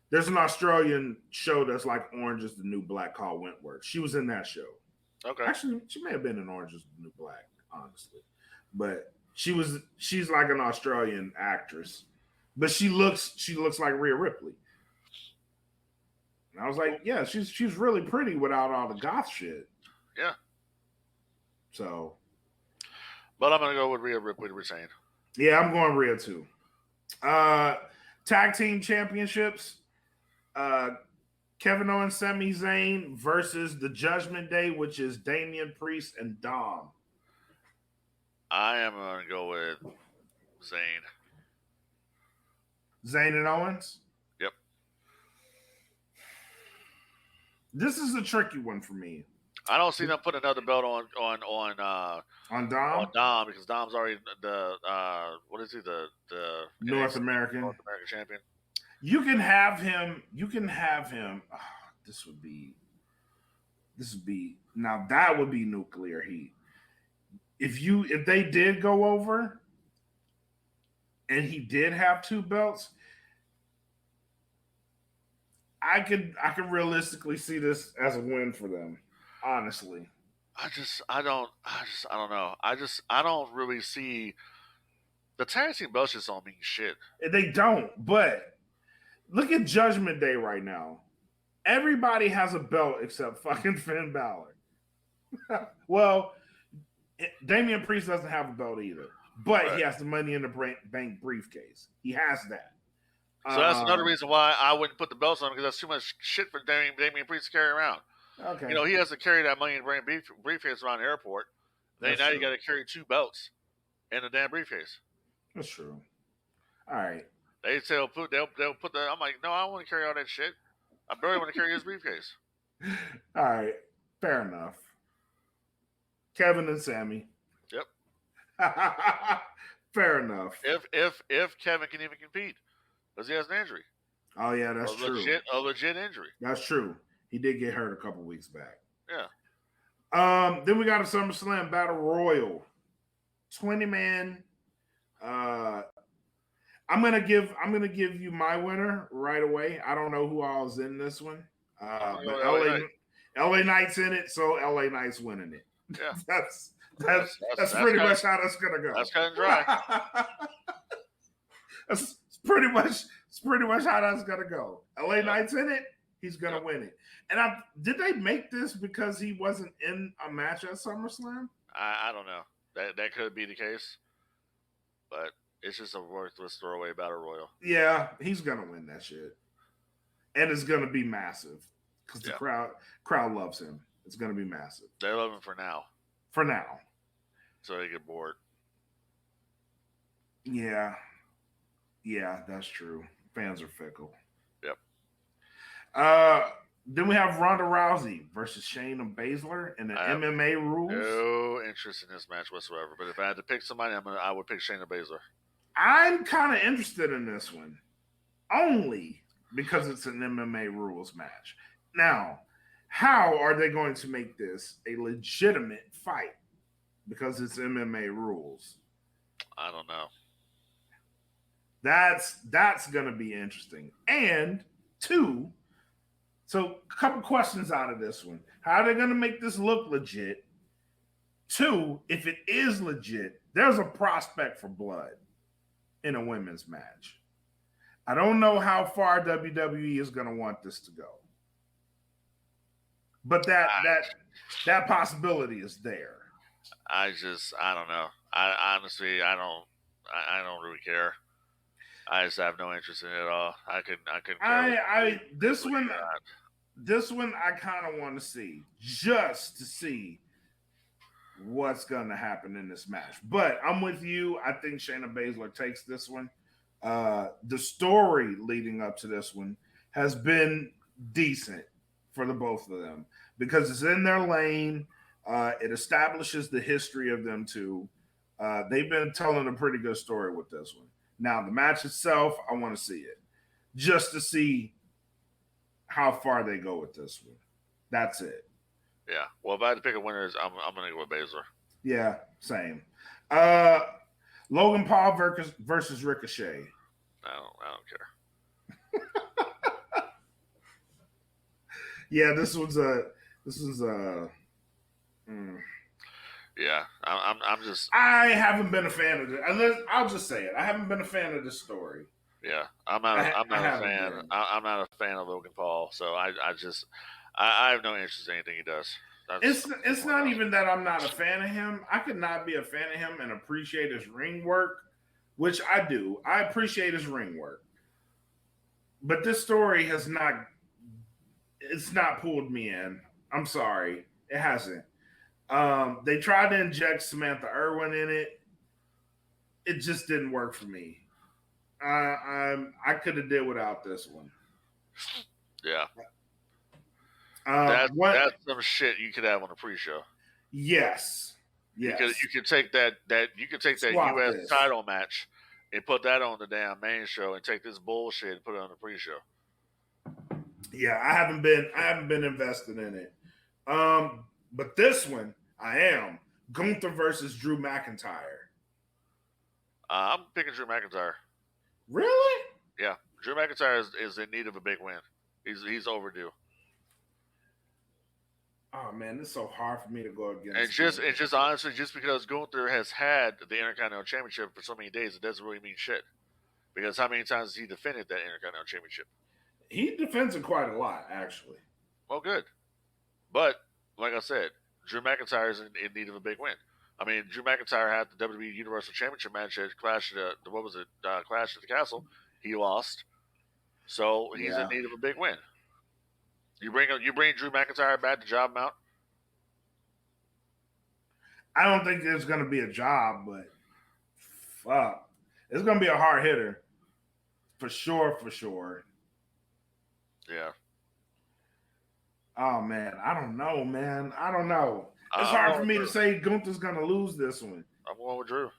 there's an Australian show that's like Orange is the New Black called Wentworth. She was in that show. Okay. Actually, she may have been in Orange is the New Black, honestly. But she's like an Australian actress. But she looks like Rhea Ripley. And I was like, yeah, she's really pretty without all the goth shit. Yeah. So. But I'm gonna go with Rhea Ripley to retain. Yeah, I'm going Rhea too. Tag team championships. Kevin Owens, Sami Zayn versus the Judgment Day, which is Damian Priest and Dom. I am going to go with Zayn. Zayn and Owens? Yep. This is a tricky one for me. I don't see them putting another belt on On Dom, Dom because Dom's already the what is he the North NXT American. North American champion. You can have him. You can have him. Oh, this would be. This would be now. That would be nuclear heat. If they did go over, and he did have 2 belts, I could realistically see this as a win for them. Honestly, I don't know. I don't really see the tag team belts just don't mean shit. they don't. But look at Judgment Day right now. Everybody has a belt except fucking Finn Balor. Well, Damian Priest doesn't have a belt either, but Right. he has the Money in the Bank briefcase. He has that. So that's another reason why I wouldn't put the belts on because that's too much shit for Damian Priest to carry around. Okay, You know, he has to carry that Money in the Bank briefcase around the airport. Then now you got to carry 2 belts in the damn briefcase. That's true. All right. They say they'll put that. I'm like, no, I don't want to carry all that shit. I barely want to carry his briefcase. All right. Fair enough. Kevin and Sammy. Yep. Fair enough. If Kevin can even compete because he has an injury. Oh yeah, that's true. A legit injury. That's true. He did get hurt a couple weeks back. Yeah. Then we got a SummerSlam Battle Royal, 20-man. I'm gonna give you my winner right away. I don't know who all is in this one, but LA Knight's in it, so LA Knight's winning it. Yeah, that's pretty much how that's gonna go. That's cut and dry. That's pretty much how that's gonna go. LA Knight's in it. He's gonna win it. And did they make this because he wasn't in a match at SummerSlam? I don't know. That could be the case, but it's just a worthless throwaway battle royal. Yeah, he's gonna win that shit, and it's gonna be massive because the crowd loves him. It's gonna be massive. They love him for now. For now, so they get bored. Yeah, that's true. Fans are fickle. Yep. Then we have Ronda Rousey versus Shayna Baszler in the MMA rules. No interest in this match whatsoever. But if I had to pick somebody, I would pick Shayna Baszler. I'm kind of interested in this one, only because it's an MMA rules match. Now, how are they going to make this a legitimate fight? Because it's MMA rules. I don't know. That's going to be interesting. And 2, so a couple questions out of this one. How are they going to make this look legit? 2, if it is legit, there's a prospect for blood in a women's match. I don't know how far WWE is going to want this to go. But that possibility is there. I don't know. I honestly, I don't really care. I just have no interest in it at all. I couldn't. This one I kind of want to see, just to see what's going to happen in this match. But I'm with you. I think Shayna Baszler takes this one. The story leading up to this one has been decent for the both of them because it's in their lane. It establishes the history of them two. They've been telling a pretty good story with this one. Now, the match itself, I want to see it just to see how far they go with this one. That's it. Yeah. Well, if I had to pick a winner, I'm going to go with Baszler. Yeah, same. Logan Paul versus Ricochet. I don't care. Yeah, this was Yeah, I'm just. I haven't been a fan of it. I'll just say it. I haven't been a fan of this story. Yeah, I'm not a fan. I'm not a fan of Logan Paul, so I have no interest in anything he does. It's not even that I'm not a fan of him. I could not be a fan of him and appreciate his ring work, which I do. I appreciate his ring work, but this story has not. It's not pulled me in. I'm sorry, it hasn't. They tried to inject Samantha Irwin in it. It just didn't work for me. I could have did without this one. Yeah. What? That's some shit you could have on a pre-show. Yes. You Yes. could take that Swap U.S. this. title match and put that on the damn main show, and take this bullshit and put it on the pre-show. Yeah, I haven't been invested in it. But this one I am. Gunther versus Drew McIntyre. I'm picking Drew McIntyre. Really? Yeah, Drew McIntyre is in need of a big win. He's overdue. Oh man, it's so hard for me to go against. And just honestly, just because Gunther has had the Intercontinental Championship for so many days, it doesn't really mean shit. Because how many times has he defended that Intercontinental Championship? He defends it quite a lot, actually. Well, good. But like I said, Drew McIntyre is in need of a big win. I mean, Drew McIntyre had the WWE Universal Championship match at Clash at Clash at the Castle. He lost, so he's in need of a big win. You bring Drew McIntyre back to job him out. I don't think there's going to be a job, but fuck, it's going to be a hard hitter for sure. For sure. Yeah. Oh man, I don't know, man. I don't know. It's hard for me to say Gunther's going to lose this one. I'm going with Drew.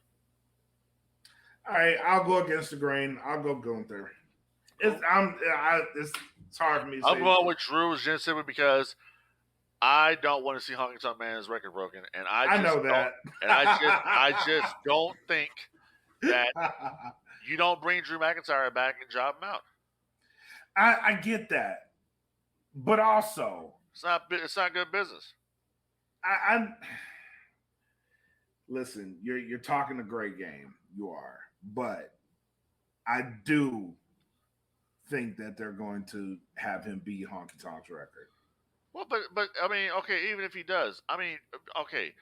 All right, I'll go against the grain. I'll go Gunther. It's hard for me to say. I'm going with Drew just simply because I don't want to see Honky Tonk Man's record broken, and I know that. And I just don't think that you don't bring Drew McIntyre back and job him out. I get that, but also it's not good business. I listen. You're talking a great game. You are, but I do think that they're going to have him beat Honky Tonk's record. Well, but I mean, okay, even if he does, I mean, okay,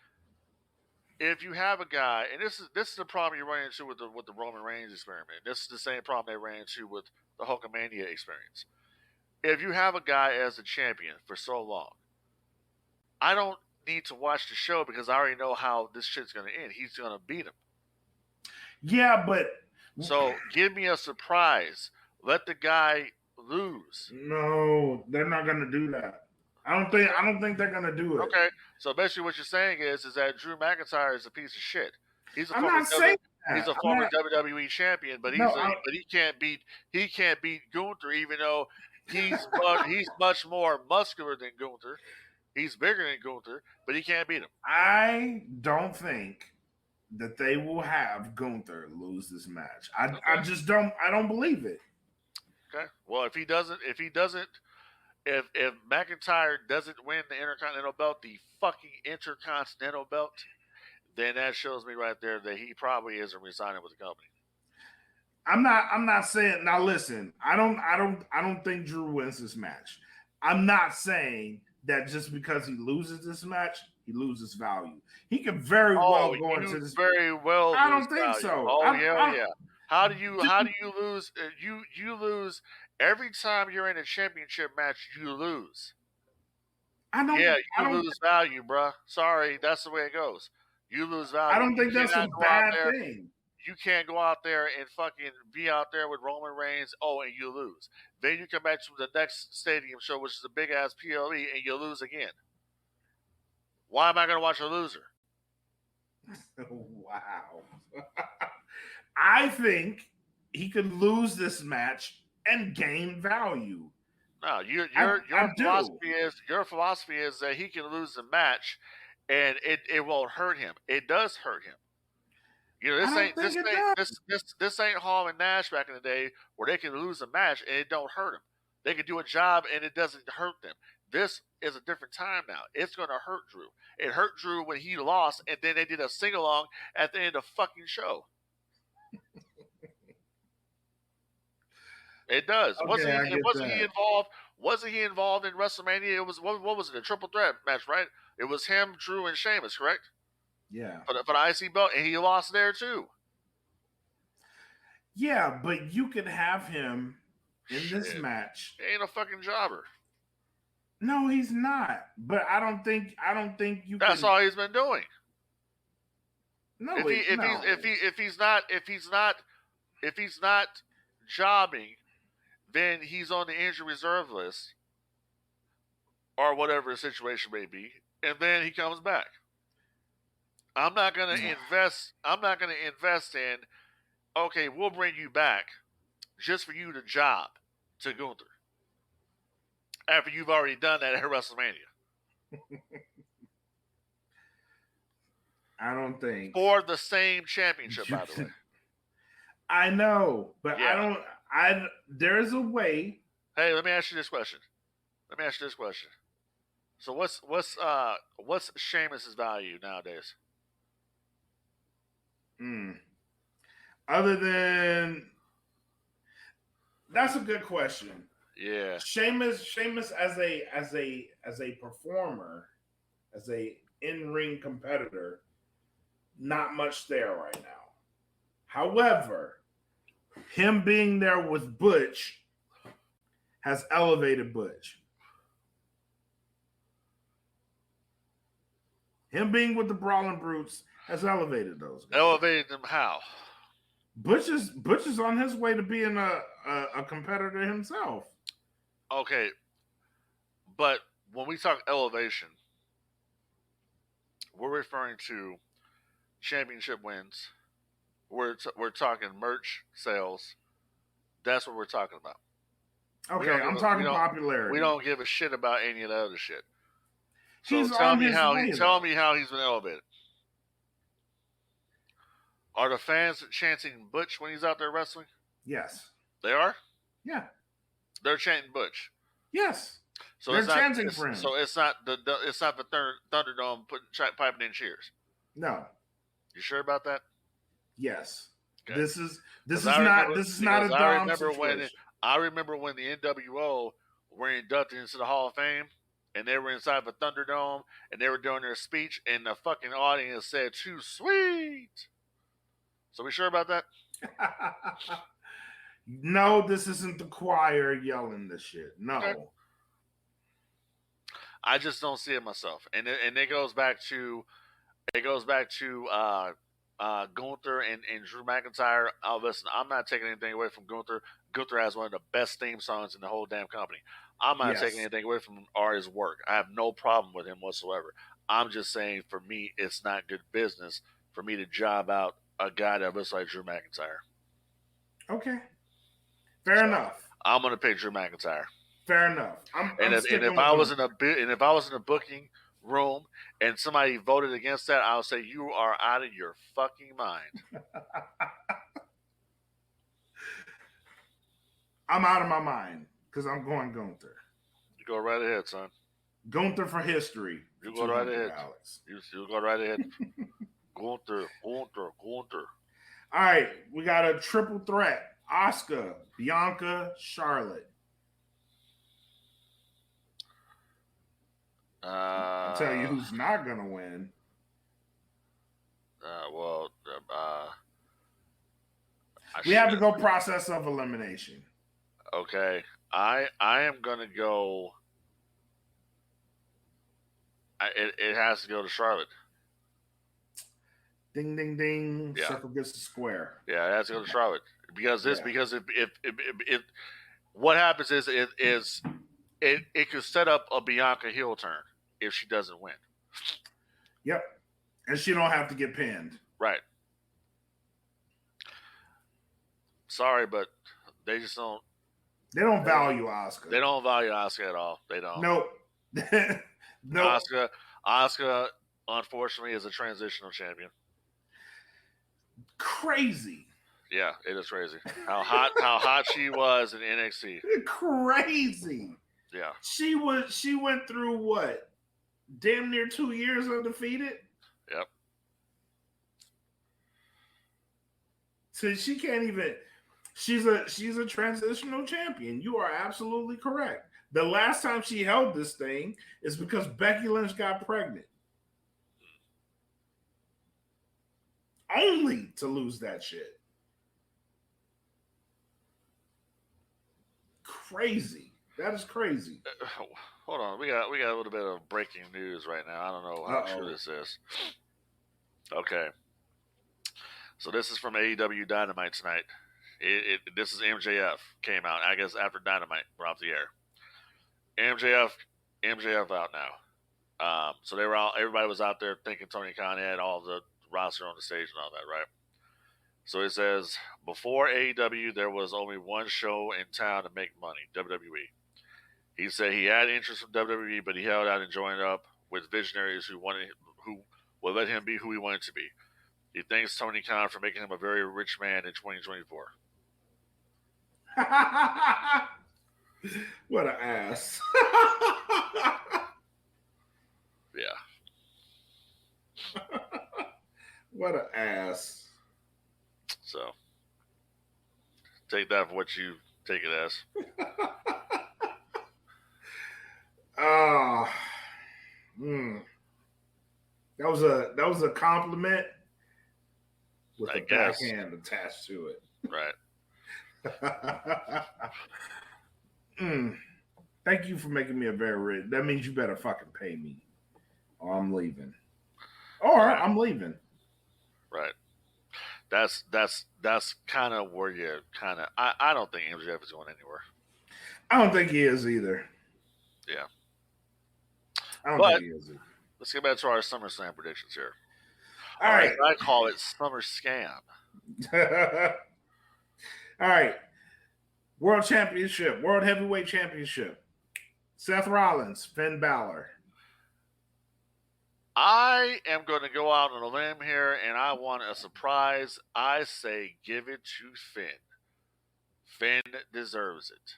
if you have a guy, and this is the problem you run into with the Roman Reigns experiment. This is the same problem they ran into with the Hulkamania experience. If you have a guy as a champion for so long, I don't need to watch the show because I already know how this shit's going to end. He's going to beat him. Yeah, but so give me a surprise. Let the guy lose. No, they're not going to do that. I don't think they're going to do it. Okay, so basically what you're saying is that Drew McIntyre is a piece of shit. He's a former WWE champion, but he can't beat Gunther, even though he's much more muscular than Gunther. He's bigger than Gunther, but he can't beat him. I don't think that they will have Gunther lose this match. I just don't. I don't believe it. Okay. Well, if McIntyre doesn't win the Intercontinental belt, the fucking Intercontinental belt, then that shows me right there that he probably isn't resigning with the company. I'm not saying. Now listen, I don't think Drew wins this match. I'm not saying that just because he loses this match, he loses value. He could very well go into this. Very well. I don't think so. Oh yeah. How do you lose? You lose every time you're in a championship match. You lose. You lose value, bruh. Sorry, that's the way it goes. You lose value. I don't think that's a bad thing. You can't go out there and fucking be out there with Roman Reigns. Oh, and you lose. Then you come back to the next stadium show, which is a big ass PLE, and you lose again. Why am I going to watch a loser? Wow. I think he could lose this match and gain value. No, your philosophy is that he can lose the match and it won't hurt him. It does hurt him. You know, this ain't Hall and Nash back in the day where they can lose a match and it don't hurt them. They can do a job and it doesn't hurt them. This is a different time now. It's going to hurt Drew. It hurt Drew when he lost, and then they did a sing along at the end of the fucking show. It does. Okay, wasn't he involved? Wasn't he involved in WrestleMania? It was what was it? A triple threat match, right? It was him, Drew, and Sheamus, correct? Yeah. For the IC belt, and he lost there too. Yeah, but you can have him in this match. He ain't a fucking jobber. No, he's not. But I don't think you. That's all he's been doing. No, if he's not jobbing, then he's on the injury reserve list. or whatever the situation may be, and then he comes back. I'm not going to invest. I'm not going to invest in. Okay, we'll bring you back just for you to job to Gunther after you've already done that at WrestleMania. I don't think For the same championship, by the way. I know, but Yeah. I don't. There's a way. Hey, let me ask you this question. So what's Sheamus's value nowadays? Other than that's a good question. Yeah. Sheamus as a performer, as a in-ring competitor, not much there right now. However, him being there with Butch has elevated Butch. Him being with the Brawling Brutes has elevated those guys. Elevated them how? Butch is on his way to being a competitor himself. Okay, but when we talk elevation, we're referring to championship wins. We're talking merch sales. That's what we're talking about. Okay, I'm talking popularity. We don't give a shit about any of the other shit. So He's tell on me his how way, tell me how he's been elevated. Are the fans chanting Butch when he's out there wrestling? Yes. They are? Yeah. They're chanting Butch. Yes. So they're chanting for him. So it's not the Thunderdome piping in cheers. No. You sure about that? Yes. Okay. This is not a Dom situation. I remember when the NWO were inducted into the Hall of Fame, and they were inside the Thunderdome, and they were doing their speech, and the fucking audience said, "Too sweet." So we sure about that? No, this isn't the choir yelling this shit. No. Okay. I just don't see it myself, and it goes back to Gunther and Drew McIntyre. Listen, I'm not taking anything away from Gunther. Gunther has one of the best theme songs in the whole damn company. I'm not taking anything away from him or his work. I have no problem with him whatsoever. I'm just saying, for me, it's not good business for me to job out a guy that looks like Drew McIntyre. Okay. Fair enough. I'm gonna pick Drew McIntyre. Fair enough. If I was in a booking room and somebody voted against that, I'll say you are out of your fucking mind. I'm out of my mind because I'm going Gunther. You go right ahead, son. Gunther for history. You go right ahead, Alex. You go right ahead. Gunther. All right, we got a triple threat. Asuka, Bianca, Charlotte. I'll tell you who's not gonna win. We have to go process of elimination. Okay, I am gonna go. It has to go to Charlotte. Ding ding ding! Yeah. Circle gets the square. Yeah, it has to go to Charlotte because if what happens is it could set up a Bianca heel turn if she doesn't win. Yep, and she don't have to get pinned. Right. Sorry, but they just don't. They don't value Asuka. They don't value Asuka at all. They don't. Nope. Nope. Asuka, unfortunately, is a transitional champion. Crazy. Yeah, it is crazy. How hot she was in NXT. Crazy. Yeah. She went through what? Damn near 2 years undefeated. Yep. So she can't even. She's a transitional champion. You are absolutely correct. The last time she held this thing is because Becky Lynch got pregnant. Only to lose that shit. Crazy. That is crazy. Hold on. We got a little bit of breaking news right now. I don't know how true this is. Okay. So this is from AEW Dynamite tonight. This is MJF came out, I guess, after Dynamite. We're off the air. MJF MJF out now. So they were all, everybody was out there thinking Tony Khan had all the roster on the stage and all that, right? So it says, before AEW, there was only one show in town to make money, WWE. He said he had interest from WWE, but he held out and joined up with visionaries who would let him be who he wanted to be. He thanks Tony Khan for making him a very rich man in 2024. What an ass. Yeah. What an ass. So take that for what you take it as. That was a compliment with I a guess. backhand attached to it. Right. Thank you for making me a very rich. That means you better fucking pay me, or I'm leaving. Or I'm leaving. Right. That's kind of where you kind of. I don't think MJF is going anywhere. I don't think he is either. Yeah. I don't think he is either. Let's get back to our SummerSlam predictions here. All right. I call it Summer Scam. All right. World Championship, World Heavyweight Championship. Seth Rollins, Finn Balor. I am going to go out on a limb here, and I want a surprise. I say give it to Finn. Finn deserves it.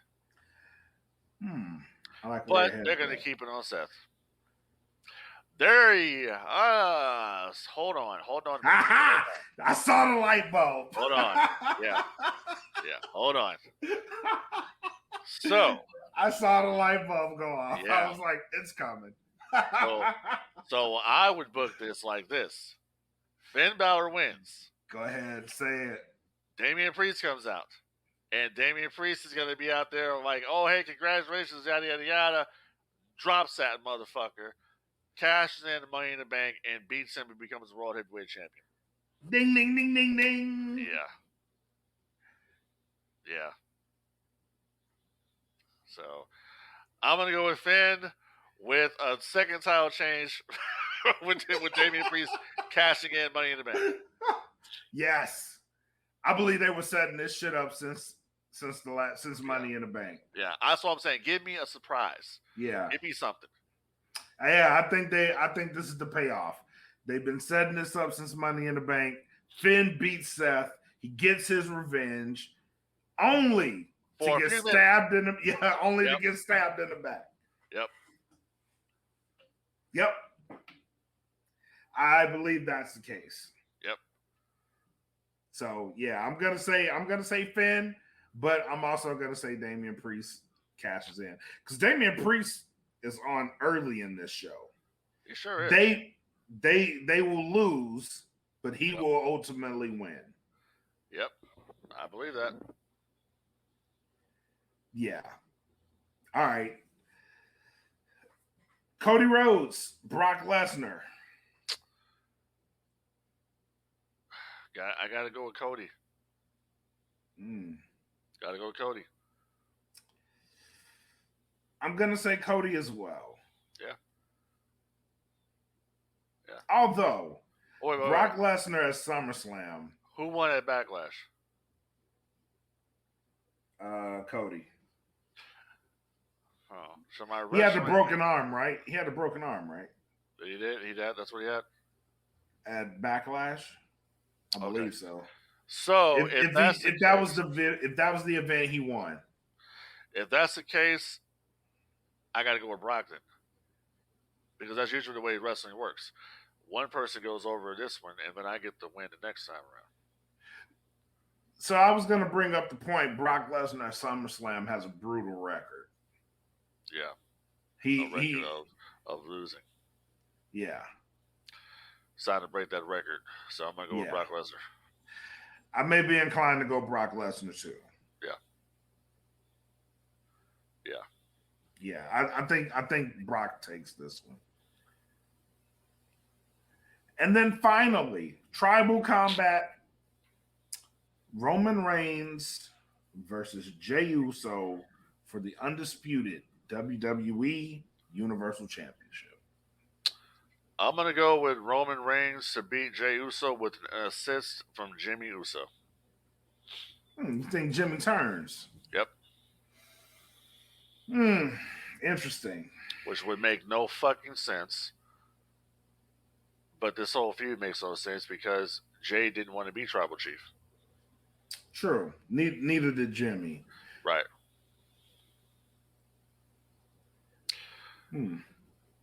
I like but they're going to keep it on Seth. There he hold on. Aha! I saw the light bulb. Hold on. Yeah. Hold on. So I saw the light bulb go off. Yeah. I was like, it's coming. So I would book this like this. Finn Balor wins. Go ahead, say it. Damian Priest comes out. And Damian Priest is going to be out there like, oh, hey, congratulations, yada, yada, yada. Drops that motherfucker. Cashes in the Money in the Bank and beats him and becomes the World Heavyweight Champion. Ding, ding, ding, ding, ding. Yeah. So I'm going to go with Finn with a second title change with Damian Priest cashing in Money in the Bank. Yes. I believe they were setting this shit up since Money in the Bank. Yeah, that's what I'm saying. Give me a surprise. Yeah. Give me something. Yeah, I think this is the payoff. They've been setting this up since Money in the Bank. Finn beats Seth. He gets his revenge, only to get stabbed in the to get stabbed in the back. Yep. I believe that's the case. Yep. So yeah, I'm gonna say Finn, but I'm also gonna say Damian Priest cashes in because Damian Priest is on early in this show. He sure is. They will lose, but he will ultimately win. Yep, I believe that. Yeah. All right. Cody Rhodes, Brock Lesnar. I gotta go with Cody. Gotta go with Cody. I'm gonna say Cody as well. Yeah. Although wait. Brock Lesnar at SummerSlam. Who won at Backlash? Cody. Oh, so my he had the broken arm, right? He had a broken arm, right? He did. That's what he had at Backlash. I believe so. So if that was the event he won. If that's the case, I got to go with Brock then, because that's usually the way wrestling works. One person goes over this one, and then I get the win the next time around. So I was going to bring up the point: Brock Lesnar at SummerSlam has a brutal record. Yeah, record of losing. Yeah, it's time to break that record. So I'm gonna go with Brock Lesnar. I may be inclined to go Brock Lesnar too. Yeah. I think Brock takes this one. And then finally, Tribal Combat. Roman Reigns versus Jey Uso for the undisputed WWE Universal Championship. I'm going to go with Roman Reigns to beat Jey Uso with an assist from Jimmy Uso. You think Jimmy turns? Yep. Interesting. Which would make no fucking sense. But this whole feud makes no sense because Jey didn't want to be Tribal Chief. True. Neither did Jimmy. Right.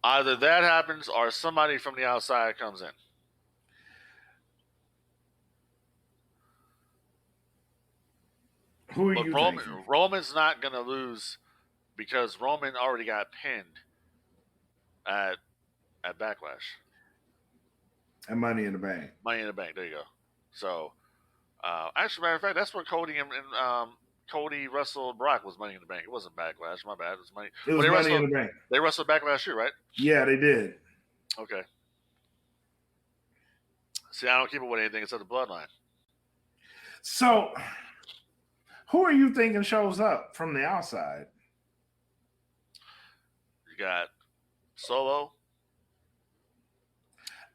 Either that happens or somebody from the outside comes in. Who are you thinking? Roman's not going to lose because Roman already got pinned at Backlash. And Money in the Bank. Money in the Bank. There you go. So, actually, matter of fact, that's when Cody and Cody wrestled Brock was Money in the Bank. It wasn't Backlash. My bad. It was Money. It was Money in the Bank. They wrestled Backlash too, right? Yeah, they did. Okay. See, I don't keep it with anything except the bloodline. So, who are you thinking shows up from the outside? You got Solo.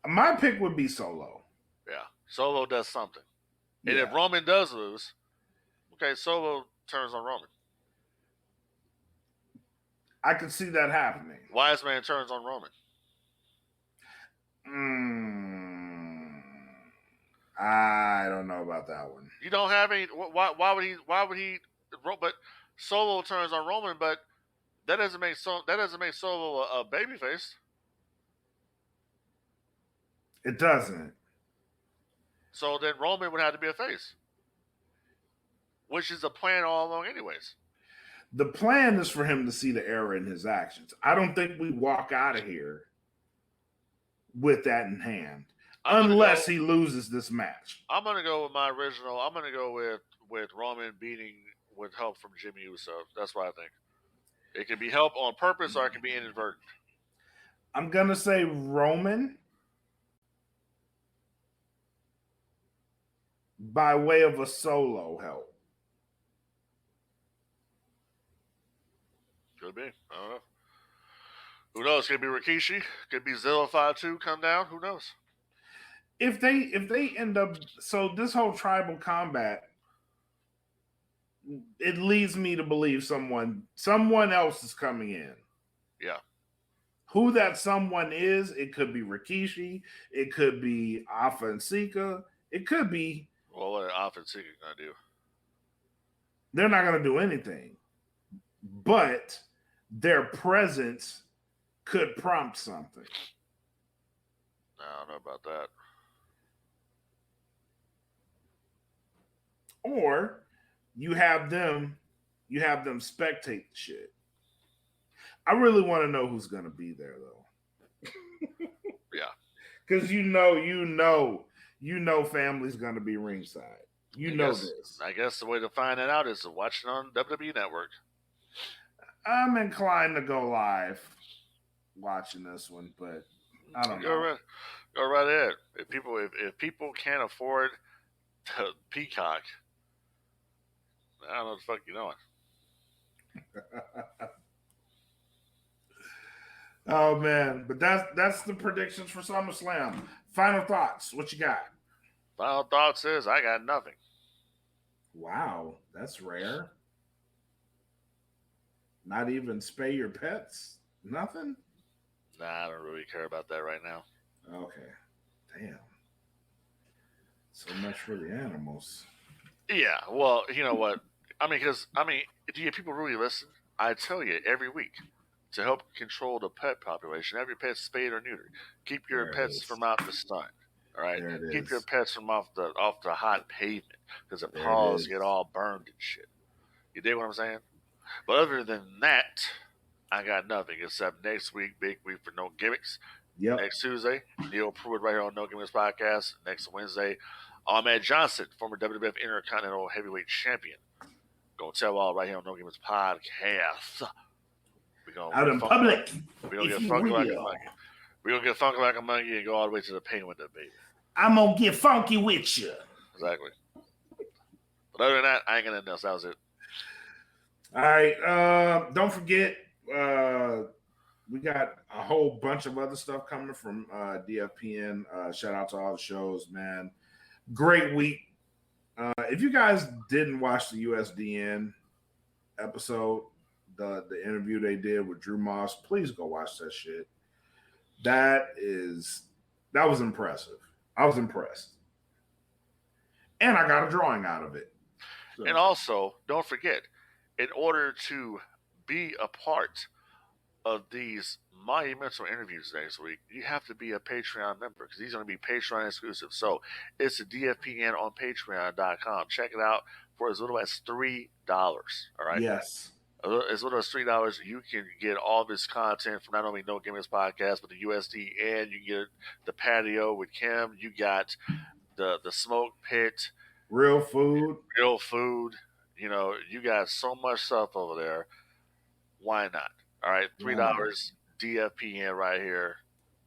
My pick would be Solo. Yeah. Solo does something. Yeah. And if Roman does lose, okay, Solo turns on Roman. I could see that happening. Wise Man turns on Roman. I don't know about that one. You don't have any. Why would he? But Solo turns on Roman, but that doesn't make Solo a babyface. It doesn't. So then Roman would have to be a face, which is the plan all along, anyways. The plan is for him to see the error in his actions. I don't think we walk out of here with that in hand, unless he loses this match. I'm going to go with my original. I'm going to go with Roman beating with help from Jimmy Uso. That's what I think. It can be help on purpose or it can be inadvertent. I'm going to say Roman by way of a Solo help. Could be. I don't know. Who knows? Could be Rikishi. Could be Zilla 2 come down. Who knows? If they end up, so this whole tribal combat, it leads me to believe someone else is coming in. Yeah. Who that someone is, it could be Rikishi, it could be Alpha and Sika, it could be. Well, what are Alpha and Sika gonna do? They're not gonna do anything, but their presence could prompt something. I don't know about that. Or you have them spectate the shit. I really want to know who's gonna be there though. Yeah. Because you know family's gonna be ringside. This. I guess the way to find that out is to watch it on WWE Network. I'm inclined to go live watching this one, but I don't know. Go right ahead. If people can't afford to Peacock, I don't know what the fuck you're doing. Oh man, but that's the predictions for SummerSlam. Final thoughts. What you got? Final thoughts is I got nothing. Wow, that's rare. Not even spay your pets? Nothing? Nah, I don't really care about that right now. Okay. Damn. So much for the animals. Yeah, well, you know what? Do you people really listen? I tell you every week to help control the pet population. Have your pets spayed or neutered. Keep your pets from out in the sun. All right, keep your pets from off the hot pavement because the paws get all burned and shit. You dig what I'm saying? But other than that, I got nothing except next week, big week for No Gimmicks. Yep. Next Tuesday, Neil Pruitt right here on No Gimmicks Podcast. Next Wednesday, Ahmed Johnson, former WWF Intercontinental Heavyweight Champion. Gonna tell all right here on No Gimmicks Podcast. Out in public. We're gonna get funky like a monkey. We're gonna get funky like a monkey and go all the way to the pain window, baby. I'm gonna get funky with you. Exactly. But other than that, I ain't gonna nothing else. That was it. All right. Don't forget, we we got a whole bunch of other stuff coming from DFPN. Shout out to all the shows, man. Great week. If you guys didn't watch the USDN episode, the interview they did with Drew Moss, please go watch that shit. That was impressive. I was impressed. And I got a drawing out of it. So. And also, don't forget, in order to be a part of these monumental interviews next week, you have to be a Patreon member because these are going to be Patreon exclusive. So it's the DFPN on Patreon.com. Check it out for as little as $3. All right. Yes. As little as $3, you can get all this content from not only No Gimmicks Podcast, but the USD, and you get the patio with Kim. You got the smoke pit, real food. You know, you got so much stuff over there. Why not? All right, $3 DFPN right here.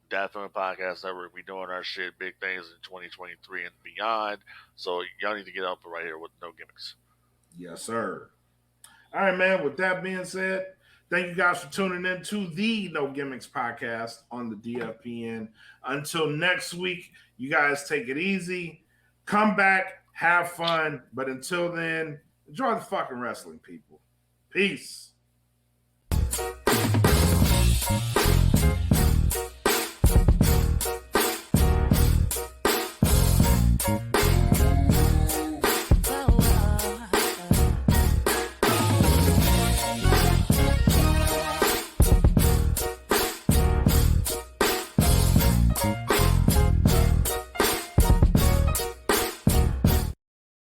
Definitely Podcast Network. We doing our shit, big things in 2023 and beyond. So y'all need to get up right here with No Gimmicks. Yes, sir. All right, man. With that being said, thank you guys for tuning in to the No Gimmicks Podcast on the DFPN. Until next week, you guys take it easy. Come back, have fun. But until then, enjoy the fucking wrestling, people. Peace.